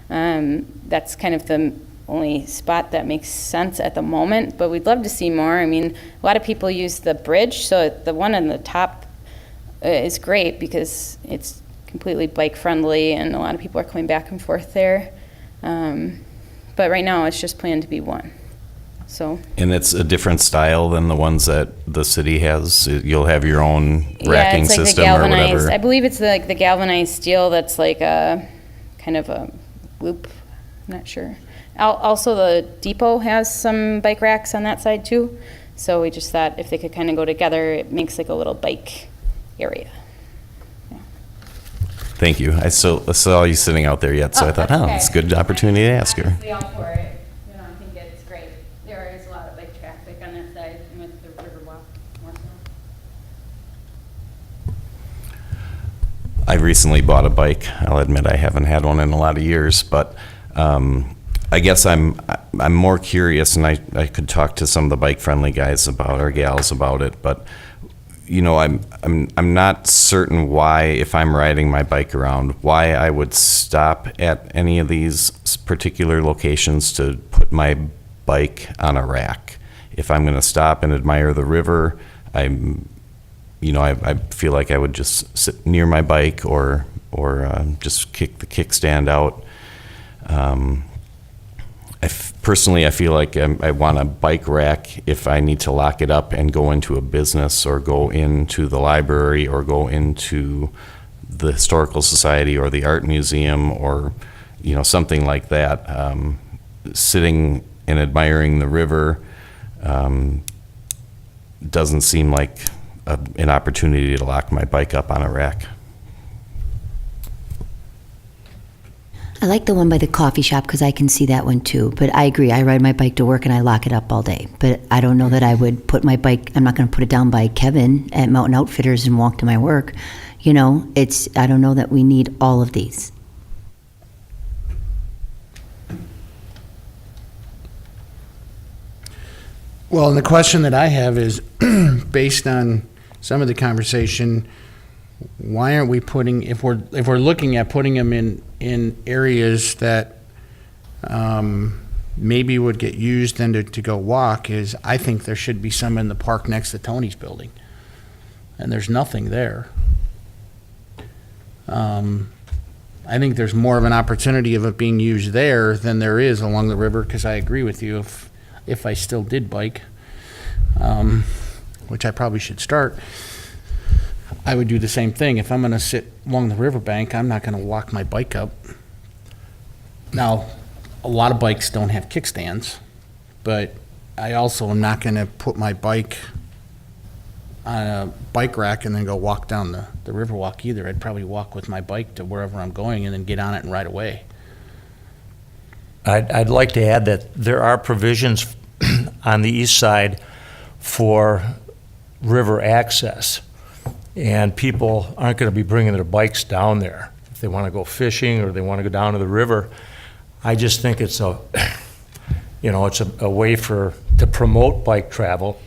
B: That's kind of the only spot that makes sense at the moment, but we'd love to see more. I mean, a lot of people use the bridge, so the one on the top is great because it's completely bike friendly and a lot of people are coming back and forth there. But right now it's just planned to be one. So.
L: And it's a different style than the ones that the city has? You'll have your own racking
B: it's like
L: system
B: the
L: or
B: galvanized,
L: whatever?
B: I believe it's like the galvanized steel that's like a kind of a loop. I'm not sure. Also, the depot has some bike racks on that side too. So we just thought if they could kind of go together, it makes like a little bike area.
L: Thank you. I still saw you sitting out there yet, so I thought,
B: okay.
L: it's a good opportunity to ask her.
B: Obviously all for it. I think it's great. There is a lot of bike traffic on that side and with the Riverwalk more so.
L: I recently bought a bike. I'll admit I haven't had one in a lot of years, but I guess I'm more curious, and I could talk to some of the bike-friendly guys about, or gals about it, but I'm not certain why, if I'm riding my bike around, why I would stop at any of these particular locations to put my bike on a rack. If I'm going to stop and admire the river, I feel like I would just sit near my bike or just kick the kickstand out. Personally, I feel like I want a bike rack if I need to lock it up and go into a business or go into the library or go into the Historical Society or the Art Museum or, you know, something like that. Sitting and admiring the river doesn't seem like an opportunity to lock my bike up on a rack.
O: I like the one by the coffee shop because I can see that one too. But I agree. I ride my bike to work and I lock it up all day. But I don't know that I would put my bike, I'm not going to put it down by Kevin at Mountain Outfitters and walk to my work. You know, I don't know that we need all of these.
G: Well, and the question that I have is, based on some of the conversation, why aren't we putting, if we're looking at putting them in areas that maybe would get used then to go walk, is I think there should be some in the park next to Tony's building. And there's nothing there. I think there's more of an opportunity of it being used there than there is along the river, because I agree with you, if I still did bike, which I probably should start, I would do the same thing. If I'm going to sit along the riverbank, I'm not going to walk my bike up. Now, a lot of bikes don't have kickstands, but I also am not going to put my bike on a bike rack and then go walk down the Riverwalk either. I'd probably walk with my bike to wherever I'm going and then get on it and ride away.
P: I'd like to add that there are provisions on the east side for river access, and people aren't going to be bringing their bikes down there if they want to go fishing or they want to go down to the river. I just think it's a way to promote bike travel,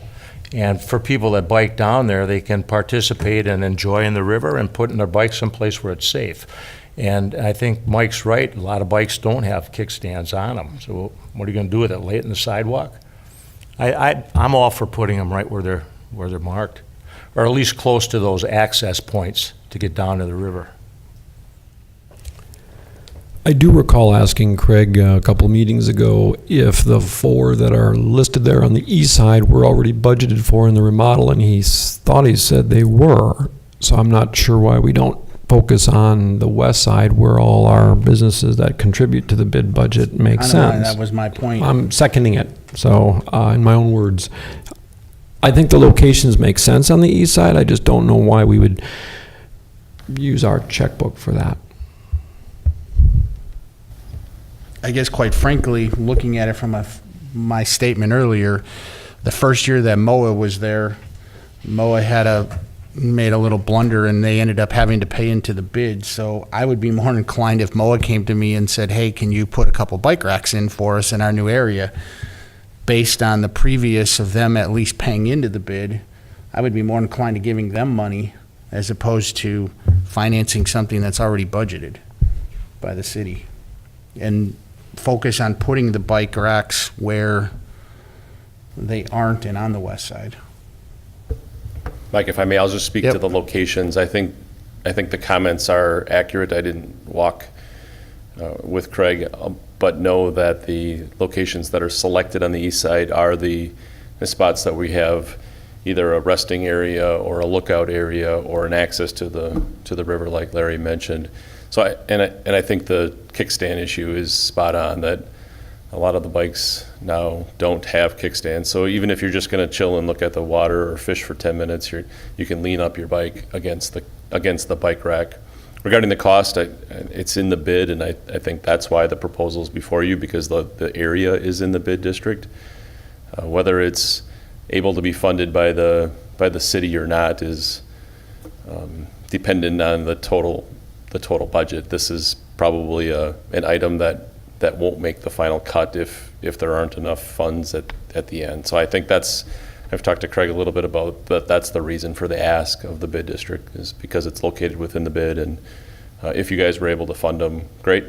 P: and for people that bike down there, they can participate and enjoy in the river and putting their bike someplace where it's safe. And I think Mike's right. A lot of bikes don't have kickstands on them. So what are you going to do with it? Lay it in the sidewalk? I'm all for putting them right where they're marked, or at least close to those access points to get down to the river.
N: I do recall asking Craig a couple meetings ago if the 4 that are listed there on the east side were already budgeted for in the remodel, and he said they were. So I'm not sure why we don't focus on the west side where all our businesses that contribute to the bid budget make sense.
G: That was my point.
N: I'm seconding it, so in my own words. I think the locations make sense on the east side. I just don't know why we would use our checkbook for that.
G: I guess, quite frankly, looking at it from my statement earlier, the first year that MOA was there, MOA made a little blunder and they ended up having to pay into the bid. So I would be more inclined if MOA came to me and said, hey, can you put a couple bike racks in for us in our new area? Based on the previous of them at least paying into the bid, I would be more inclined to giving them money as opposed to financing something that's already budgeted by the city. And focus on putting the bike racks where they aren't and on the west side.
Q: Mike, if I may, I'll just speak
G: Yep.
Q: to the locations. I think the comments are accurate. I didn't walk with Craig, but know that the locations that are selected on the east side are the spots that we have either a resting area or a lookout area or an access to the river, like Larry mentioned. So I think the kickstand issue is spot on, that a lot of the bikes now don't have kickstands. So even if you're just going to chill and look at the water or fish for 10 minutes, you can lean up your bike against the bike rack. Regarding the cost, it's in the bid, and I think that's why the proposal is before you, because the area is in the bid district. Whether it's able to be funded by the city or not is dependent on the total budget. This is probably an item that won't make the final cut if there aren't enough funds at the end. So I think I've talked to Craig a little bit about that's the reason for the ask of the bid district, is because it's located within the bid, and if you guys were able to fund them, great.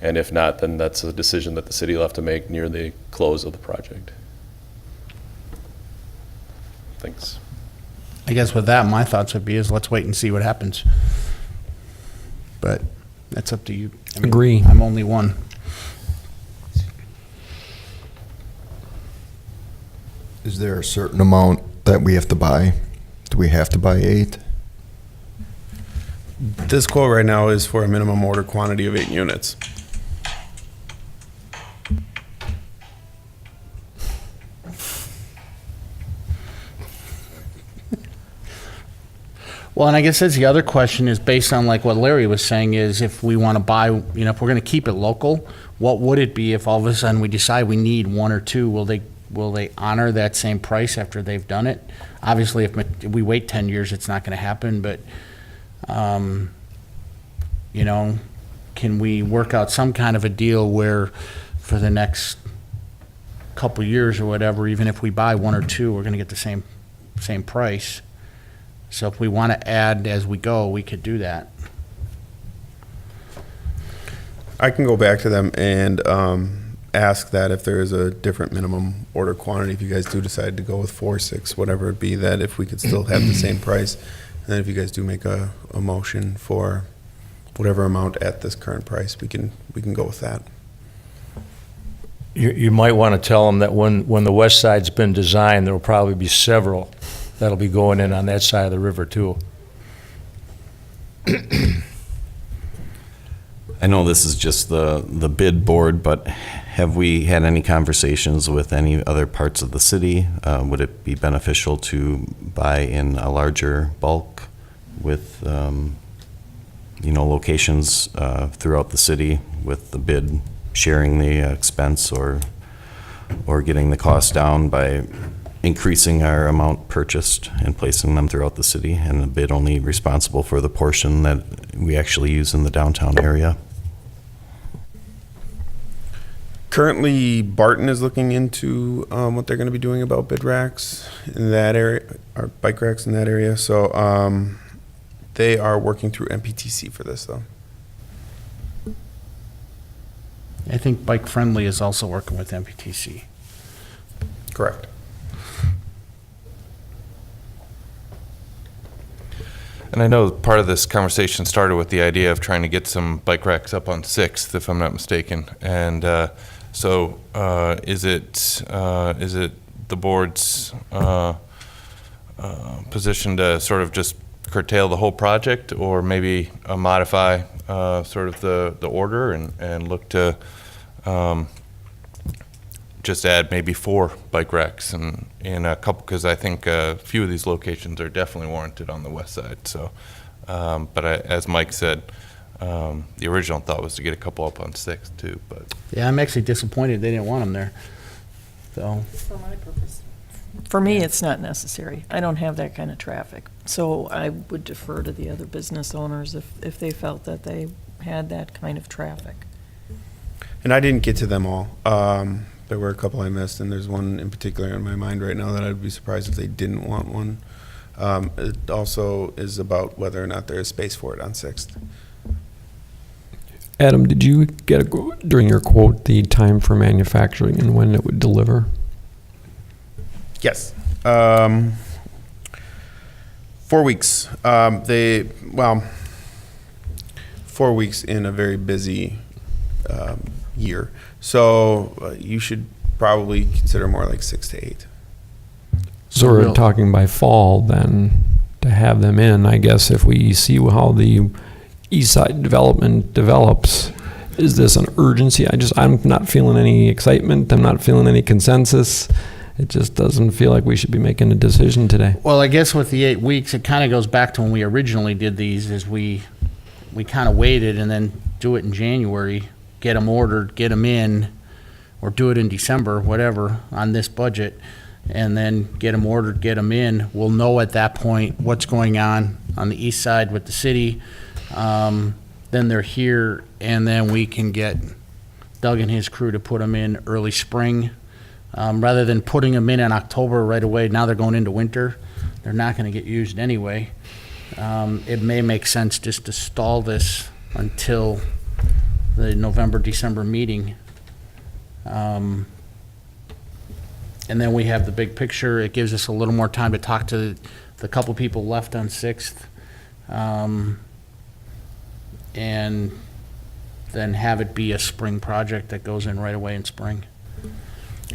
Q: And if not, then that's a decision that the city will have to make near the close of the project. Thanks.
G: I guess with that, my thoughts would be is let's wait and see what happens. But that's up to you.
N: Agree.
G: I'm only one.
M: Is there a certain amount that we have to buy? Do we have to buy 8?
A: This quote right now is for a minimum order quantity of 8 units.
G: Well, and I guess that's the other question is based on like what Larry was saying is if we want to buy, if we're going to keep it local, what would it be if all of a sudden we decide we need 1 or 2? Will they honor that same price after they've done it? Obviously, if we wait 10 years, it's not going to happen, but, can we work out some kind of a deal where for the next couple years or whatever, even if we buy 1 or 2, we're going to get the same price? So if we want to add as we go, we could do that.
A: I can go back to them and ask that if there is a different minimum order quantity, if you guys do decide to go with 4, 6, whatever it be, that if we could still have the same price. And then if you guys do make a motion for whatever amount at this current price, we can go with that.
P: You might want to tell them that when the west side's been designed, there'll probably be several that'll be going in on that side of the river too.
L: I know this is just the bid board, but have we had any conversations with any other parts of the city? Would it be beneficial to buy in a larger bulk with, locations throughout the city with the bid sharing the expense or getting the cost down by increasing our amount purchased and placing them throughout the city, and the bid only responsible for the portion that we actually use in the downtown area?
A: Currently, Barton is looking into what they're going to be doing about bid racks in that area, or bike racks in that area. So they are working through MPTC for this, though.
G: I think Bike Friendly is also working with MPTC.
A: Correct.
I: And I know part of this conversation started with the idea of trying to get some bike racks up on 6th, if I'm not mistaken. And so is it the board's position to sort of just curtail the whole project, or maybe modify sort of the order and look to just add maybe 4 bike racks and in a couple, because I think a few of these locations are definitely warranted on the west side. So, but as Mike said, the original thought was to get a couple up on 6th too. But
G: Yeah, I'm actually disappointed they didn't want them there. So
H: For my purpose. For me, it's not necessary. I don't have that kind of traffic. So I would defer to the other business owners if they felt that they had that kind of traffic.
A: And I didn't get to them all. There were a couple I missed, and there's one in particular in my mind right now that I'd be surprised if they didn't want one. It also is about whether or not there is space for it on 6th.
N: Adam, did you get during your quote the time for manufacturing and when it would deliver?
A: Yes. 4 weeks. 4 weeks in a very busy year. So you should probably consider more like 6 to 8.
N: So we're talking by fall then to have them in. I guess if we see how the east side development develops, is this an urgency? I'm not feeling any excitement. I'm not feeling any consensus. It just doesn't feel like we should be making a decision today.
G: Well, I guess with the 8 weeks, it kind of goes back to when we originally did these, is we kind of waited and then do it in January, get them ordered, get them in, or do it in December, whatever, on this budget, and then get them ordered, get them in. We'll know at that point what's going on the east side with the city. Then they're here, and then we can get Doug and his crew to put them in early spring. Rather than putting them in October right away, now they're going into winter. They're not going to get used anyway. It may make sense just to stall this until the November, December meeting. And then we have the big picture. It gives us a little more time to talk to the couple people left on 6th. And then have it be a spring project that goes in right away in spring.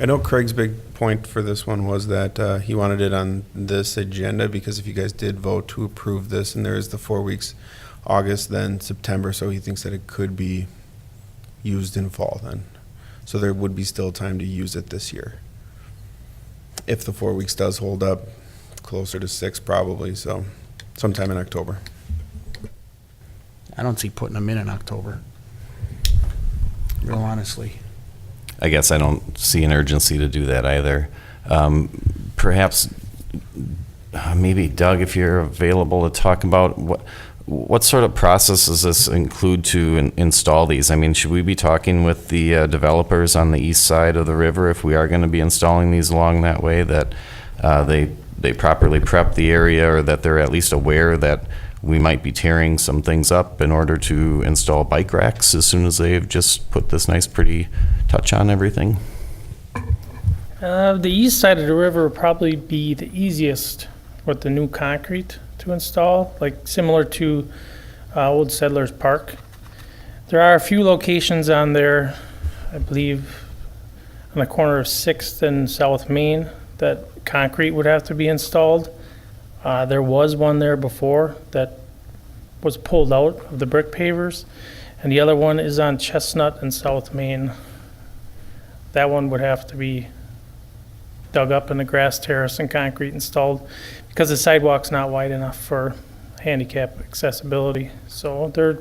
A: I know Craig's big point for this one was that he wanted it on this agenda because if you guys did vote to approve this and there is the 4 weeks August, then September, so he thinks that it could be used in fall then. So there would be still time to use it this year. If the 4 weeks does hold up, closer to 6 probably, so sometime in October.
G: I don't see putting them in October. Real honestly.
L: I guess I don't see an urgency to do that either. Perhaps, maybe Doug, if you're available to talk about what sort of process does this include to install these? I mean, should we be talking with the developers on the east side of the river if we are going to be installing these along that way, that they properly prep the area, or that they're at least aware that we might be tearing some things up in order to install bike racks as soon as they've just put this nice pretty touch on everything?
C: The east side of the river would probably be the easiest with the new concrete to install, like similar to Old Settlers Park. There are a few locations on there, I believe, on the corner of 6th and South Main, that concrete would have to be installed. There was one there before that was pulled out of the brick pavers, and the other one is on Chestnut and South Main. That one would have to be dug up in the grass terrace and concrete installed because the sidewalk's not wide enough for handicap accessibility. So they're,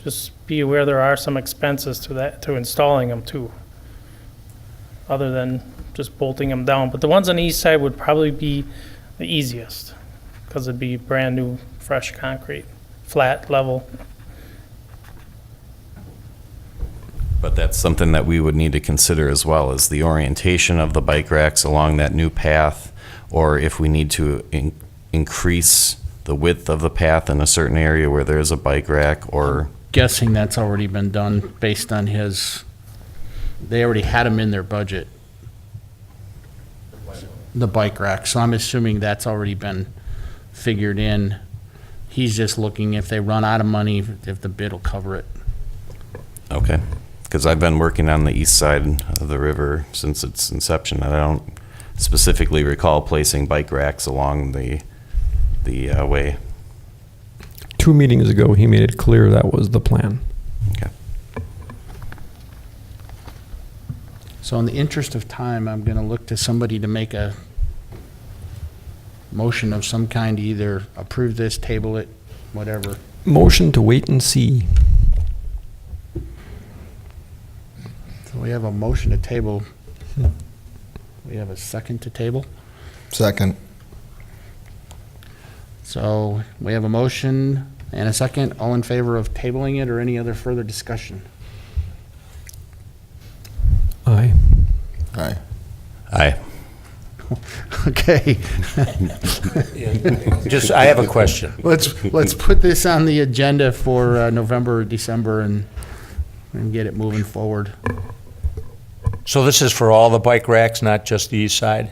C: just be aware there are some expenses to installing them too, other than just bolting them down. But the ones on the east side would probably be the easiest because it'd be brand new, fresh concrete, flat, level.
L: But that's something that we would need to consider as well, is the orientation of the bike racks along that new path, or if we need to increase the width of the path in a certain area where there's a bike rack, or...
G: Guessing that's already been done based on they already had them in their budget. The bike rack, so I'm assuming that's already been figured in. He's just looking if they run out of money, if the bid will cover it.
L: Okay. Because I've been working on the east side of the river since its inception, and I don't specifically recall placing bike racks along the way.
N: 2 meetings ago, he made it clear that was the plan.
L: Okay.
G: So in the interest of time, I'm going to look to somebody to make a motion of some kind, to either approve this, table it, whatever.
N: Motion to wait and see.
G: So we have a motion to table. We have a second to table.
M: Second.
G: So we have a motion and a second. All in favor of tabling it, or any other further discussion?
N: Aye.
M: Aye.
L: Aye.
G: Okay.
P: I have a question.
G: Let's put this on the agenda for November or December and get it moving forward.
P: So this is for all the bike racks, not just the east side?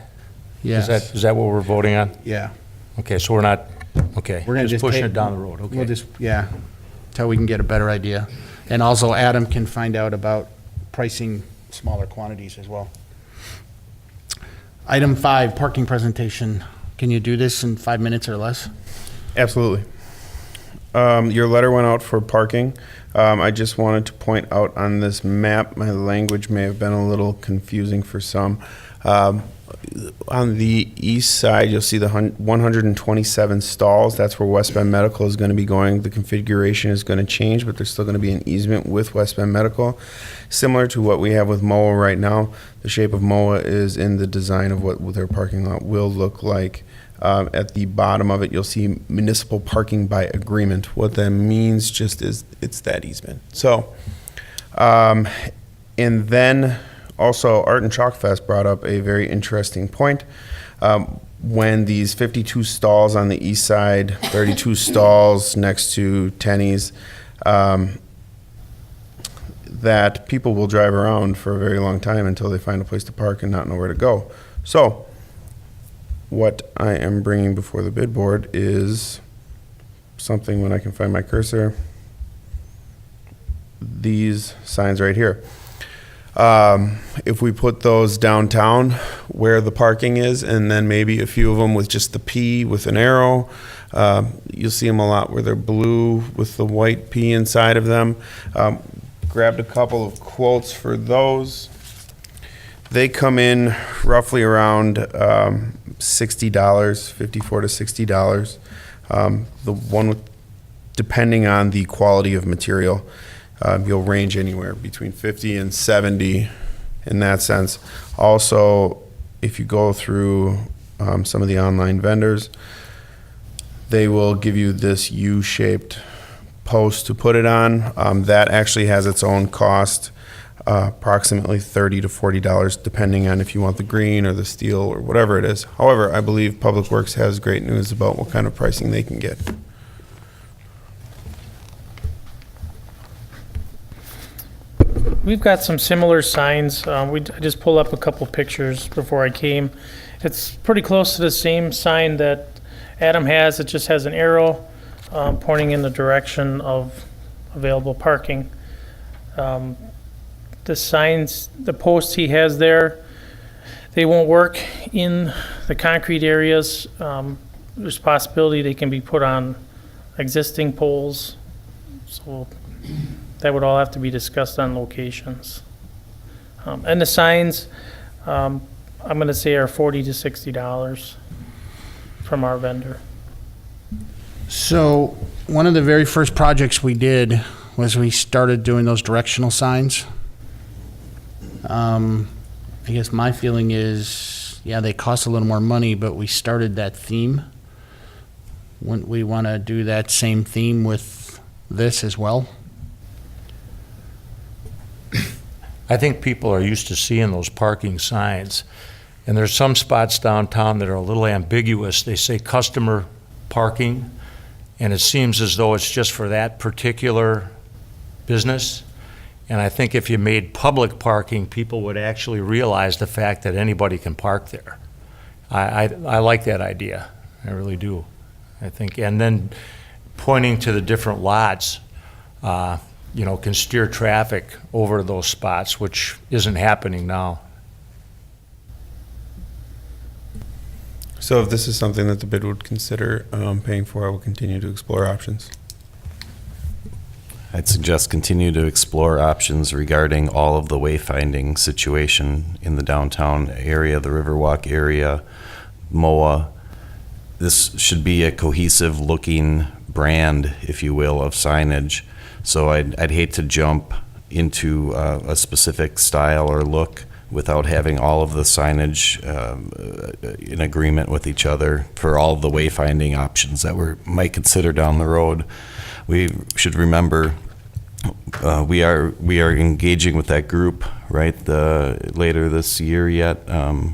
G: Yes.
P: Is that what we're voting on?
G: Yeah.
P: Okay, so we're not, okay.
G: We're gonna just
P: pushing
G: take-
P: it down the road, okay.
G: We'll just, till we can get a better idea. And also Adam can find out about pricing smaller quantities as well. Item 5, parking presentation. Can you do this in 5 minutes or less?
A: Absolutely. Your letter went out for parking. I just wanted to point out on this map, my language may have been a little confusing for some. On the east side, you'll see the 127 stalls. That's where West Bend Medical is going to be going. The configuration is going to change, but there's still going to be an easement with West Bend Medical. Similar to what we have with MOA right now, the shape of MOA is in the design of what their parking lot will look like. At the bottom of it, you'll see municipal parking by agreement. What that means just is it's that easement. So, and then also Art and Chalk Fest brought up a very interesting point. When these 52 stalls on the east side, 32 stalls next to Tenny's, that people will drive around for a very long time until they find a place to park and not know where to go. So, what I am bringing before the bid board is something, when I can find my cursor, these signs right here. If we put those downtown where the parking is, and then maybe a few of them with just the P with an arrow, you'll see them a lot where they're blue with the white P inside of them. Grabbed a couple of quotes for those. They come in roughly around $60, $54 to $60. The one with, depending on the quality of material, you'll range anywhere between 50 and 70 in that sense. Also, if you go through some of the online vendors, they will give you this U-shaped post to put it on. That actually has its own cost, approximately $30 to $40, depending on if you want the green or the steel or whatever it is. However, I believe Public Works has great news about what kind of pricing they can get.
C: We've got some similar signs. I just pulled up a couple pictures before I came. It's pretty close to the same sign that Adam has. It just has an arrow pointing in the direction of available parking. The signs, the posts he has there, they won't work in the concrete areas. There's a possibility they can be put on existing poles. So that would all have to be discussed on locations. And the signs, I'm going to say are $40 to $60 from our vendor.
G: So one of the very first projects we did was we started doing those directional signs. I guess my feeling is, yeah, they cost a little more money, but we started that theme. Wouldn't we want to do that same theme with this as well?
P: I think people are used to seeing those parking signs, and there's some spots downtown that are a little ambiguous. They say customer parking, and it seems as though it's just for that particular business. And I think if you made public parking, people would actually realize the fact that anybody can park there. I like that idea. I really do. I think, and then pointing to the different lots, can steer traffic over those spots, which isn't happening now.
A: So if this is something that the bid would consider paying for, I will continue to explore options.
L: I'd suggest continue to explore options regarding all of the wayfinding situation in the downtown area, the Riverwalk area, MOA. This should be a cohesive looking brand, if you will, of signage. So I'd hate to jump into a specific style or look without having all of the signage in agreement with each other for all of the wayfinding options that we might consider down the road. We should remember we are engaging with that group, right, later this year yet,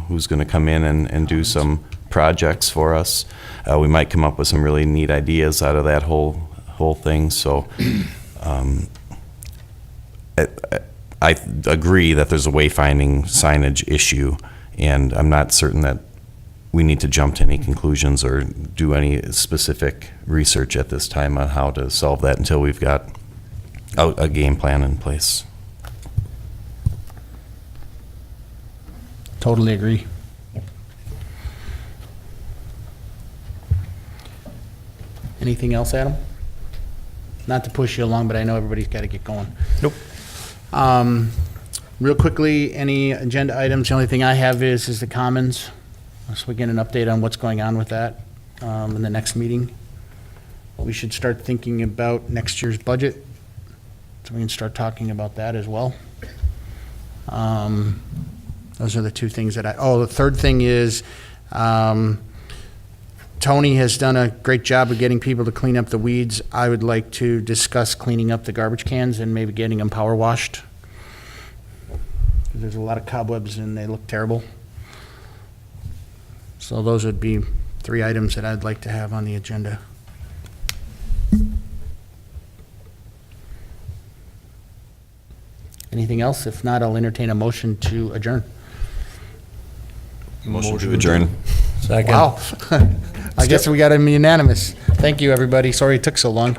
L: who's going to come in and do some projects for us. We might come up with some really neat ideas out of that whole thing. So I agree that there's a wayfinding signage issue, and I'm not certain that we need to jump to any conclusions or do any specific research at this time on how to solve that until we've got a game plan in place.
G: Totally agree. Anything else, Adam? Not to push you along, but I know everybody's got to get going.
A: Nope.
G: Real quickly, any agenda items? The only thing I have is the Commons. So we get an update on what's going on with that in the next meeting. We should start thinking about next year's budget, so we can start talking about that as well. Those are the two things that the third thing is Tony has done a great job of getting people to clean up the weeds. I would like to discuss cleaning up the garbage cans and maybe getting them power washed. There's a lot of cobwebs and they look terrible. So those would be 3 items that I'd like to have on the agenda. Anything else? If not, I'll entertain a motion to adjourn.
L: Motion to adjourn.
P: Second.
G: Wow. I guess we got him unanimous. Thank you, everybody. Sorry it took so long.